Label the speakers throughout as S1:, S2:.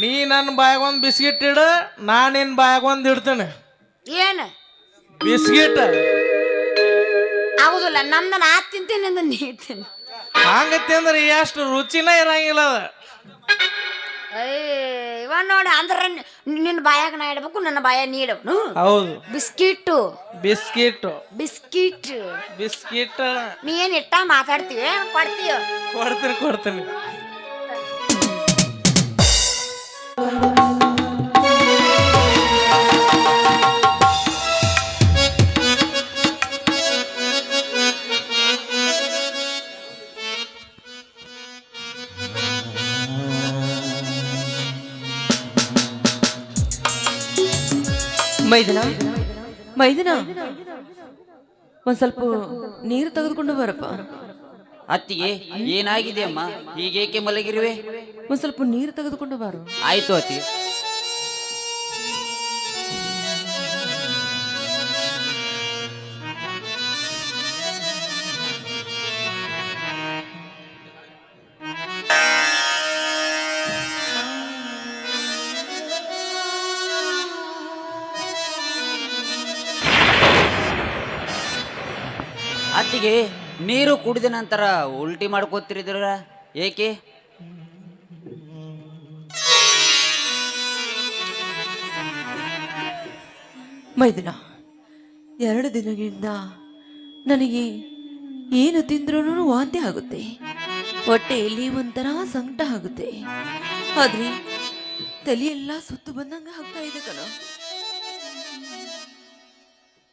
S1: ನೀ ನನ್ನ ಬಾಯಾಗ ಒಂದು ಬಿಸ್ಕಿಟ್ ಇಡು, ನಾ ನಿನ್ನ ಬಾಯಾಗ ಒಂದು ಇಡ್ತೇನೆ.
S2: ಏನು
S1: ಬಿಸ್ಕಿಟ್
S2: ಆಗುದಿಲ್ಲ, ನಮ್ದು ನಾ ತಿಂತೀನಿ ಅಂದ ನೀ ತಿನ್ನು.
S1: ಹಂಗತಿ ಅಂದ್ರೆ ಎಷ್ಟು ರುಚಿನೇ ಇರಂಗಿಲ್ಲ ಅದ.
S2: ಇವ ನೋಡಿ ಅಂದ್ರೆ ನಿನ್ನ ಬಾಯಾಗ ನಾ ಇಡ್ಬೇಕು, ನನ್ನ ಬಾಯಾಗ ನೀ ಇಡವನು.
S1: ಹೌದು,
S2: ಬಿಸ್ಕಿಟ್ಟು
S1: ಬಿಸ್ಕಿಟ್
S2: ಬಿಸ್ಕಿಟ್
S1: ಬಿಸ್ಕಿಟ್
S2: ನೀ ಏನ್ ಇಟ್ಟ ಮಾತಾಡ್ತೀವಿ ಕೊಡ್ತೀವ.
S1: ಕೊಡ್ತೀನಿ ಕೊಡ್ತೀನಿ.
S3: ಮೈದನ ಮೈದನ ಒಂದ್ ಸ್ವಲ್ಪ ನೀರು ತೆಗೆದುಕೊಂಡು ಬರಪ್ಪ.
S4: ಅತ್ತಿಗೆ ಏನಾಗಿದೆ ಅಮ್ಮ, ಹೀಗೇಕೆ ಮಲಗಿರುವೆ?
S3: ಒಂದ್ ಸ್ವಲ್ಪ ನೀರು ತೆಗೆದುಕೊಂಡು ಬಾರು.
S4: ಆಯ್ತು ಅತ್ತಿಗೆ. ಅತ್ತಿಗೆ ನೀರು ಕುಡಿದ ನಂತರ ಉಲ್ಟಿ ಮಾಡ್ಕೋತಿರಿದ್ರ ಏಕೆ?
S3: ಮೈದನ 2 ದಿನಗಳಿಂದ ನನಗೆ ಏನು ತಿಂದ್ರೂ ವಾಂತಿ ಆಗುತ್ತೆ, ಹೊಟ್ಟೆಯಲ್ಲಿ ಒಂಥರ ಸಂಕಟ ಆಗುತ್ತೆ, ಆದ್ರೆ ತಲೆಯೆಲ್ಲ ಸುತ್ತು ಬಂದಂಗ ಆಗ್ತಾ ಇದೆ ಕಣ.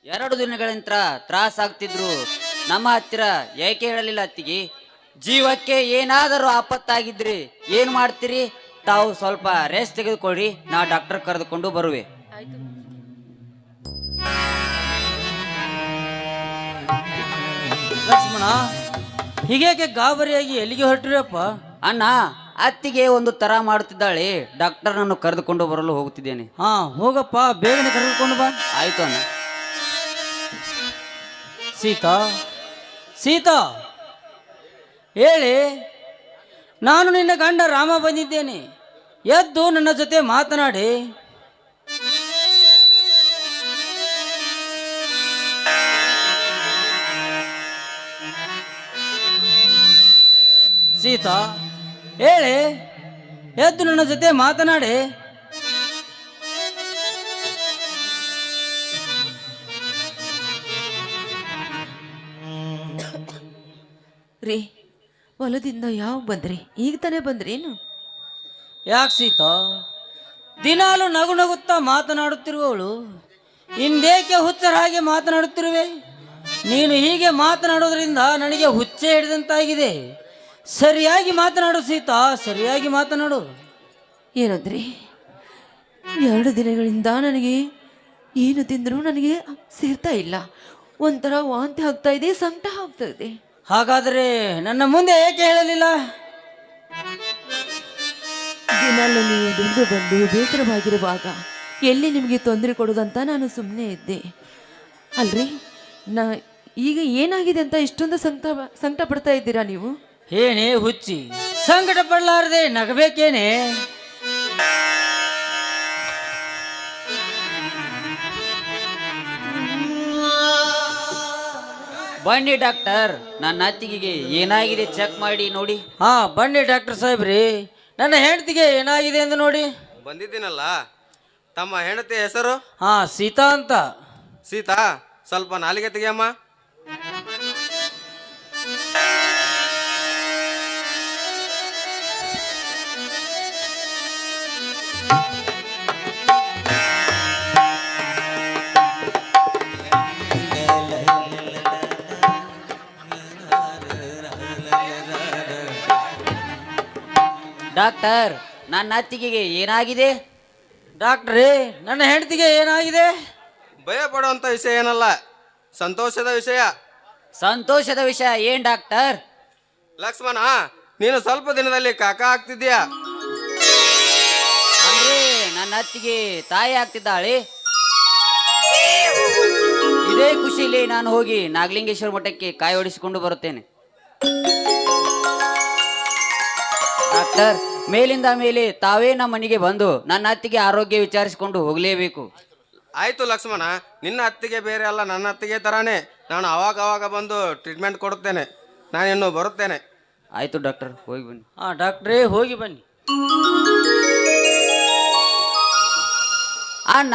S4: 2 ದಿನಗಳಿಂದ ತ್ರಾಸ ಆಗ್ತಿದ್ರು ನಮ್ಮ ಹತ್ತಿರ ಏಕೆ ಹೇಳಲಿಲ್ಲ ಅತ್ತಿಗೆ? ಜೀವಕ್ಕೆ ಏನಾದರೂ ಆಪತ್ತಾಗಿದ್ರಿ ಏನ್ ಮಾಡ್ತೀರಿ? ತಾವು ಸ್ವಲ್ಪ ರೆಸ್ಟ್ ತೆಗೆದುಕೊಳ್ಳಿ, ನಾ ಡಾಕ್ಟರ್ ಕರೆದುಕೊಂಡು ಬರುವೆ.
S5: ಲಕ್ಷ್ಮಣ, ಹೀಗೇಕೆ ಗಾಬರಿಯಾಗಿ ಎಲ್ಲಿಗೆ ಹೊರಟಿರಪ್ಪ?
S4: ಅಣ್ಣ, ಅತ್ತಿಗೆ ಒಂದು ತರ ಮಾಡುತ್ತಿದ್ದಾಳೆ, ಡಾಕ್ಟರ್ ನಾನು ಕರೆದುಕೊಂಡು ಬರಲು ಹೋಗುತ್ತಿದ್ದೇನೆ.
S5: ಹಾ ಹೋಗಪ್ಪ, ಬೇಗನೆ ಕರೆದುಕೊಂಡು ಬಾ.
S4: ಆಯ್ತು ಅಣ್ಣ.
S5: ಸೀತಾ, ಸೀತಾ ಹೇಳಿ, ನಾನು ನಿನ್ನ ಗಂಡ ರಾಮ ಬಂದಿದ್ದೇನೆ, ಎದ್ದು ನನ್ನ ಜೊತೆ ಮಾತನಾಡಿ. ಸೀತಾ ಹೇಳಿ, ಎದ್ದು ನನ್ನ ಜೊತೆ ಮಾತನಾಡಿ.
S3: ರೀ, ಹೊಲದಿಂದ ಯಾವ ಬಂದ್ರಿ? ಈಗ ತಾನೇ ಬಂದ್ರೇನು?
S5: ಯಾಕೆ ಸೀತಾ, ದಿನಾಲು ನಗು ನಗುತ್ತಾ ಮಾತನಾಡುತ್ತಿರುವವಳು ಇಂದೇಕೆ ಹುಚ್ಚರ ಹಾಗೆ ಮಾತನಾಡುತ್ತಿರುವೆ? ನೀನು ಹೀಗೆ ಮಾತನಾಡೋದ್ರಿಂದ ನನಗೆ ಹುಚ್ಚೆ ಹಿಡಿದಂತಾಗಿದೆ. ಸರಿಯಾಗಿ ಮಾತನಾಡು ಸೀತಾ, ಸರಿಯಾಗಿ ಮಾತನಾಡು.
S3: ಏನಂದ್ರಿ? 2 ದಿನಗಳಿಂದ ನನಗೆ ಏನು ತಿಂದರೂ ನನಗೆ ಸೇರ್ತಾ ಇಲ್ಲ, ಒಂಥರ ವಾಂತಿ ಆಗ್ತಾ ಇದೆ, ಸಂಕಟ ಆಗ್ತಾ ಇದೆ.
S5: ಹಾಗಾದರೆ ನನ್ನ ಮುಂದೆ ಏಕೆ ಹೇಳಲಿಲ್ಲ?
S3: ದಿನಾಲು ನೀವು ದುಡಿದು ಬಂದು ಬೇಸರವಾಗಿರುವಾಗ ಎಲ್ಲಿ ನಿಮಗೆ ತೊಂದರೆ ಕೊಡೋದಂತ ನಾನು ಸುಮ್ಮನೆ ಇದ್ದೆ ಅಲ್ರಿ. ಈಗ ಏನಾಗಿದೆ ಅಂತ ಇಷ್ಟೊಂದು ಸಂಕಟ ಪಡ್ತಾ ಇದ್ದೀರಾ ನೀವು?
S5: ಏನೇ ಹುಚ್ಚಿ, ಸಂಕಟ ಪಡಲಾರದೆ ನಗಬೇಕೇನೆ?
S4: ಬನ್ನಿ ಡಾಕ್ಟರ್, ನನ್ನ ಅತ್ತಿಗೆಗೆ ಏನಾಗಿದೆ ಚೆಕ್ ಮಾಡಿ ನೋಡಿ.
S5: ಹಾ ಬನ್ನಿ ಡಾಕ್ಟರ್ ಸಾಹೇಬ್ರಿ, ನನ್ನ ಹೆಂಡತಿಗೆ ಏನಾಗಿದೆ ಎಂದು ನೋಡಿ.
S6: ಬಂದಿದ್ದೀನಲ್ಲ, ತಮ್ಮ ಹೆಂಡತಿ ಹೆಸರು?
S5: ಹಾ ಸೀತಾ ಅಂತ.
S6: ಸೀತಾ, ಸ್ವಲ್ಪ ನಾಲಿಗೆ ತೆಗಿಯಮ್ಮ.
S4: ಡಾಕ್ಟರ್, ನನ್ನ ಅತ್ತಿಗೆಗೆ ಏನಾಗಿದೆ?
S5: ಡಾಕ್ಟ್ರೇ, ನನ್ನ ಹೆಂಡತಿಗೆ ಏನಾಗಿದೆ?
S6: ಭಯ ಪಡುವಂಥ ವಿಷಯ ಏನಲ್ಲ, ಸಂತೋಷದ ವಿಷಯ.
S4: ಸಂತೋಷದ ವಿಷಯ ಏನ್ ಡಾಕ್ಟರ್?
S6: ಲಕ್ಷ್ಮಣ, ನೀನು ಸ್ವಲ್ಪ ದಿನದಲ್ಲಿ ಕಾಕ ಆಗ್ತಿದ್ಯಾ.
S4: ಅಂದ್ರೆ ನನ್ನ ಅತ್ತಿಗೆ ತಾಯಿ ಆಗ್ತಿದ್ದಾಳೆ. ಇದೇ ಖುಷಿಯಲ್ಲಿ ನಾನು ಹೋಗಿ ನಾಗಲಿಂಗೇಶ್ವರ ಮಠಕ್ಕೆ ಕಾಯಿ ಹೊಡಿಸಿಕೊಂಡು ಬರುತ್ತೇನೆ. ಡಾಕ್ಟರ್, ಮೇಲಿಂದ ಮೇಲೆ ತಾವೇ ನಮ್ಮ ಮನೆಗೆ ಬಂದು ನನ್ನ ಅತ್ತಿಗೆ ಆರೋಗ್ಯ ವಿಚಾರಿಸಿಕೊಂಡು ಹೋಗಲೇಬೇಕು.
S6: ಆಯ್ತು ಲಕ್ಷ್ಮಣ, ನಿನ್ನ ಅತ್ತಿಗೆ ಬೇರೆ ಅಲ್ಲ, ನನ್ನ ಅತ್ತಿಗೆ ತರಾನೇ. ನಾನು ಅವಾಗ ಬಂದು ಟ್ರೀಟ್ಮೆಂಟ್ ಕೊಡುತ್ತೇನೆ. ನಾನಿನ್ನು ಬರುತ್ತೇನೆ.
S4: ಆಯ್ತು ಡಾಕ್ಟರ್, ಹೋಗಿ ಬನ್ನಿ.
S5: ಹಾಂ ಡಾಕ್ಟ್ರೇ, ಹೋಗಿ ಬನ್ನಿ.
S4: ಅಣ್ಣ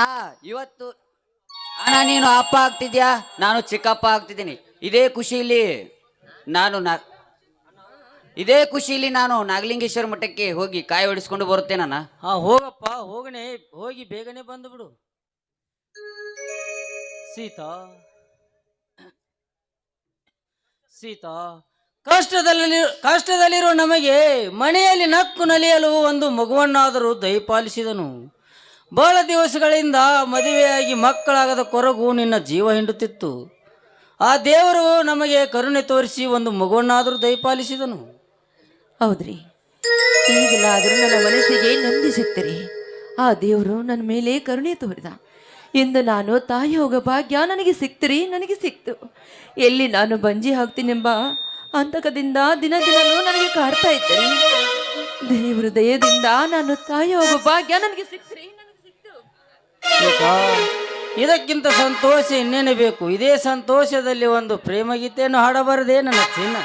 S4: ಇವತ್ತು ಅಣ್ಣ ನೀನು ಅಪ್ಪ ಆಗ್ತಿದ್ಯಾ, ನಾನು ಚಿಕ್ಕಪ್ಪ ಆಗ್ತಿದ್ದೀನಿ. ಇದೇ ಖುಷಿಯಲ್ಲಿ ನಾನು ನಾಗಲಿಂಗೇಶ್ವರ ಮಠಕ್ಕೆ ಹೋಗಿ ಕಾಯಿ ಹೊಡಿಸ್ಕೊಂಡು ಬರುತ್ತೇನಣ್ಣ.
S5: ಹಾಂ ಹೋಗಪ್ಪ, ಹೋಗಿ ಬೇಗನೆ ಬಂದು ಬಿಡು. ಸೀತಾ, ಕಷ್ಟದಲ್ಲಿರೋ ನಮಗೆ ಮನೆಯಲ್ಲಿ ನಕ್ಕು ನಲಿಯಲು ಒಂದು ಮಗುವನ್ನಾದರೂ ದಯಪಾಲಿಸಿದನು. ಬಹಳ ದಿವಸಗಳಿಂದ ಮದುವೆಯಾಗಿ ಮಕ್ಕಳಾಗದ ಕೊರಗು ನಿನ್ನ ಜೀವ ಹಿಂಡುತ್ತಿತ್ತು. ಆ ದೇವರು ನಮಗೆ ಕರುಣೆ ತೋರಿಸಿ ಒಂದು ಮಗುವನ್ನಾದರೂ ದಯಪಾಲಿಸಿದನು.
S3: ಹೌದ್ರಿ, ಈಗಲಾದರೂ ನನ್ನ ಮನಸ್ಸಿಗೆ ನೆಮ್ಮದಿ ಸಿಗ್ತೀರಿ. ಆ ದೇವರು ನನ್ನ ಮೇಲೆ ಕರುಣೆ ತೋರಿದ. ಇಂದು ನಾನು ತಾಯಿ ಹೋಗೋ ಭಾಗ್ಯ ನನಗೆ ಸಿಕ್ತು. ಎಲ್ಲಿ ನಾನು ಬಂಜಿ ಹಾಕ್ತೀನೆಂಬ ಅಂತಕದಿಂದ ದಿನದಿನಲೂ ನನಗೆ ಕಾಡ್ತಾ ಇದ್ದೇನೆ. ದೇವರ ದಯದಿಂದ ನಾನು ತಾಯಿ ಹೋಗೋ ಭಾಗ್ಯ ನನಗೆ ಸಿಕ್ತು.
S5: ಇದಕ್ಕಿಂತ ಸಂತೋಷ ಇನ್ನೇನು ಬೇಕು? ಇದೇ ಸಂತೋಷದಲ್ಲಿ ಒಂದು ಪ್ರೇಮ ಗೀತೆಯನ್ನು ಹಾಡಬಾರದೇ ನನ್ನ ಚಿನ್ನ?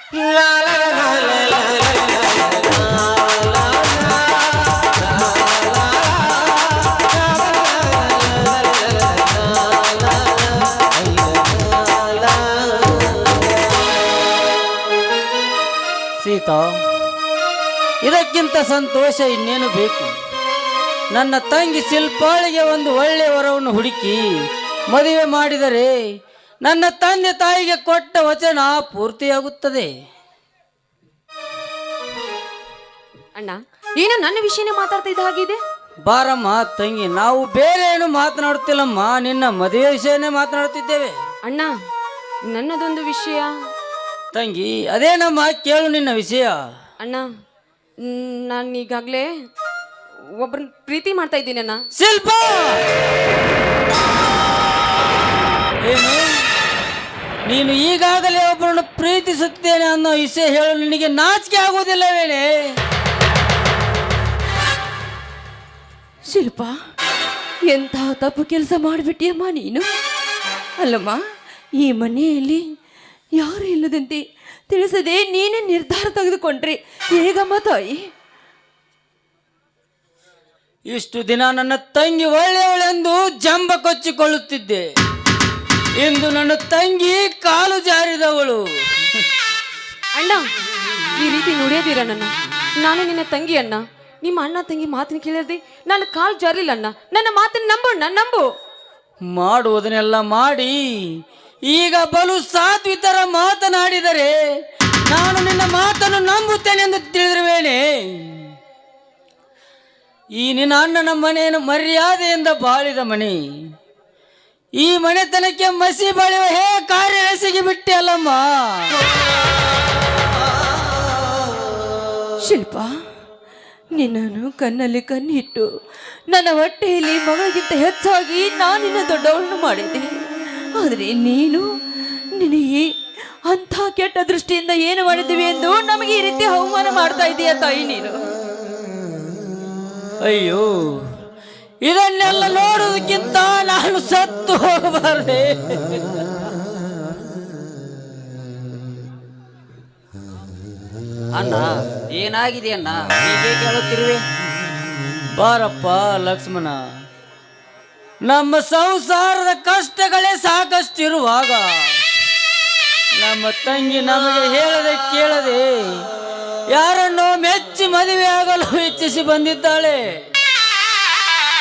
S5: ಸೀತಾ, ಇದಕ್ಕಿಂತ ಸಂತೋಷ ಇನ್ನೇನು ಬೇಕು? ನನ್ನ ತಂಗಿ ಶಿಲ್ಪಾಳಿಗೆ ಒಂದು ಒಳ್ಳೆಯ ವರವನ್ನು ಹುಡುಕಿ ಮದುವೆ ಮಾಡಿದರೆ ನನ್ನ ತಂದೆ ತಾಯಿಗೆ ಕೊಟ್ಟ ವಚನ ಪೂರ್ತಿಯಾಗುತ್ತದೆ.
S3: ಅಣ್ಣ, ಏನೋ ನನ್ನ ವಿಷಯನೇ ಮಾತಾಡ್ತಾ ಇದ್ದ ಹಾಗಿದೆ.
S5: ಬಾರಮ್ಮ ತಂಗಿ, ನಾವು ಬೇರೆ ಏನು ಮಾತನಾಡುತ್ತಿಲ್ಲಮ್ಮ, ನಿನ್ನ ಮದುವೆ ವಿಷಯನೇ ಮಾತನಾಡುತ್ತಿದ್ದೇವೆ.
S3: ಅಣ್ಣ, ನನ್ನದೊಂದು ವಿಷಯ.
S5: ತಂಗಿ, ಅದೇನಮ್ಮ, ಕೇಳು ನಿನ್ನ ವಿಷಯ.
S3: ಅಣ್ಣ, ನಾನು ಈಗಾಗಲೇ ಒಬ್ಬರನ್ನ ಪ್ರೀತಿ ಮಾಡ್ತಾ ಇದ್ದೀನಿ ಅಣ್ಣ.
S5: ಶಿಲ್ಪ, ಏನು ನೀನು ಈಗಾಗಲೇ ಒಬ್ಬರನ್ನು ಪ್ರೀತಿಸುತ್ತೇನೆ ಅನ್ನೋ ವಿಷಯ ಹೇಳಲು ನಿನಗೆ ನಾಚಿಕೆ ಆಗುವುದಿಲ್ಲವೇನೆ?
S3: ಶಿಲ್ಪ, ಎಂಥ ತಪ್ಪು ಕೆಲಸ ಮಾಡಿಬಿಟ್ಟಿಯಮ್ಮ ನೀನು. ಅಲ್ಲಮ್ಮ, ಈ ಮನೆಯಲ್ಲಿ ಯಾರು ಇಲ್ಲದಂತೆ ತಿಳಿಸದೆ ನೀನೇ ನಿರ್ಧಾರ ತೆಗೆದುಕೊಂಡ್ರೆ ಹೇಗಮ್ಮ ತಾಯಿ?
S5: ಇಷ್ಟು ದಿನ ನನ್ನ ತಂಗಿ ಒಳ್ಳೆಯವಳೆಂದು ಜಂಬ ಕೊಚ್ಚಿಕೊಳ್ಳುತ್ತಿದ್ದೆ. ಇಂದು ನನ್ನ ತಂಗಿ ಕಾಲು ಜಾರಿದವಳು.
S3: ಅಣ್ಣ, ಈ ರೀತಿ ನುಡಿಯೋದಿರ ನನ್ನ. ನಾನು ನಿನ್ನ ತಂಗಿ ಅಣ್ಣ. ನಿಮ್ಮ ಅಣ್ಣ ತಂಗಿ ಮಾತನ್ನು ಕೇಳದೆ ನನ್ನ ಕಾಲು ಜಾರಿಲ್ಲ ಅಣ್ಣ. ನನ್ನ ಮಾತನ್ನು ನಂಬಣ್ಣ, ನಂಬು.
S5: ಮಾಡುವುದನ್ನೆಲ್ಲ ಮಾಡಿ ಈಗ ಬಲು ಸಾತ್ವಿತರ ಮಾತನಾಡಿದರೆ ನಾನು ನಿನ್ನ ಮಾತನ್ನು ನಂಬುತ್ತೇನೆ ಎಂದು ತಿಳಿದಿರುವೇನೆ. ಈ ನಿನ್ನ ಅಣ್ಣನ ಮನೆಯನ್ನು ಮರ್ಯಾದೆಯಿಂದ ಬಾಳಿದ ಮನೆ. ಈ ಮನೆತನಕ್ಕೆ ಮಸಿ ಬಳಿಯುವ ಕಾರ್ಯ ಎಸಗಿ ಬಿಟ್ಟೆ ಅಲ್ಲಮ್ಮ.
S3: ಶಿಲ್ಪ, ನಿನ್ನನ್ನು ಕಣ್ಣಲ್ಲಿ ಕಣ್ಣಿಟ್ಟು ನನ್ನ ಹೊಟ್ಟೆಯಲ್ಲಿ ಮಗಳಿಗಿಂತ ಹೆಚ್ಚಾಗಿ ನಾನು ನಿನ್ನ ದೊಡ್ಡವಳನ್ನು ಮಾಡಿದ್ದೆ. ಆದರೆ ನೀನು ನಿನಗೆ ಅಂಥ ಕೆಟ್ಟ ದೃಷ್ಟಿಯಿಂದ ಏನು ಮಾಡಿದ್ದೀವಿ ಎಂದು ನಮಗೆ ಈ ರೀತಿ ಅವಮಾನ ಮಾಡ್ತಾ ಇದೀಯ ತಾಯಿ ನೀನು.
S5: ಅಯ್ಯೋ, ಇದನ್ನೆಲ್ಲ ನೋಡುವುದಕ್ಕಿಂತ ನಾನು ಸತ್ತು ಹೋಗಬಾರದೆ.
S4: ಅಣ್ಣ, ಏನಾಗಿದೆ ಅಣ್ಣ, ಹೀಗೆ ಕೇಳುತ್ತಿರುವೆ?
S5: ಬಾರಪ್ಪ ಲಕ್ಷ್ಮಣ, ನಮ್ಮ ಸಂಸಾರದ ಕಷ್ಟಗಳೇ ಸಾಕಷ್ಟಿರುವಾಗ ನಮ್ಮ ತಂಗಿ ನಮಗೆ ಹೇಳದೆ ಕೇಳದೆ ಯಾರನ್ನೋ ಮೆಚ್ಚಿ ಮದುವೆ ಆಗಲು ಇಚ್ಛಿಸಿ ಬಂದಿದ್ದಾಳೆ.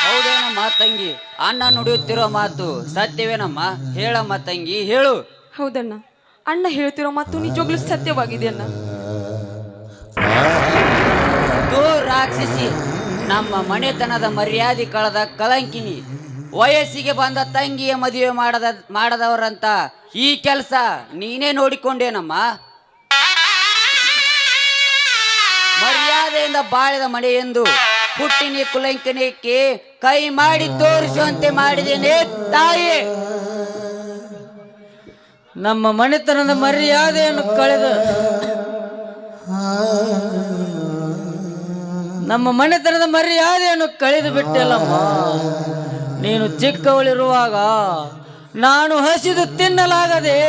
S4: ಹೌದೇನಮ್ಮ ತಂಗಿ, ಅಣ್ಣ ನುಡಿಯುತ್ತಿರೋ ಮಾತು ಸತ್ಯವೇನಮ್ಮ? ಹೇಳಮ್ಮ ತಂಗಿ, ಹೇಳು.
S3: ಹೌದಣ್ಣ, ಅಣ್ಣ ಹೇಳ್ತಿರೋ ಮಾತು ನಿಜವಾಗ್ಲೂ ಸತ್ಯವಾಗಿದೆ ಅಣ್ಣ.
S4: ರಾಕ್ಷಸಿ, ನಮ್ಮ ಮನೆತನದ ಮರ್ಯಾದೆ ಕಳೆದ ಕಳಂಕಿನಿ, ವಯಸ್ಸಿಗೆ ಬಂದ ತಂಗಿಯ ಮದುವೆ ಮಾಡದವರಂತ ಈ ಕೆಲಸ ನೀನೇ ನೋಡಿಕೊಂಡೇನಮ್ಮ. ಮರ್ಯಾದೆಯಿಂದ ಬಾಳಿದ ಮನೆ ಎಂದು ಹುಟ್ಟಿನ ಕುಲಂಕನಿಕೆ ಕೈ ಮಾಡಿ ತೋರಿಸುವಂತೆ ಮಾಡಿದ್ದೇನೆ ತಾಯಿ.
S5: ನಮ್ಮ ಮನೆತನದ ಮರ್ಯಾದೆಯನ್ನು ಕಳೆದು ಬಿಟ್ಟೆಲ್ಲಮ್ಮ. ನೀನು ಚಿಕ್ಕವಳಿರುವಾಗ ನಾನು ಹಸಿದು ತಿನ್ನಲಾಗದೆ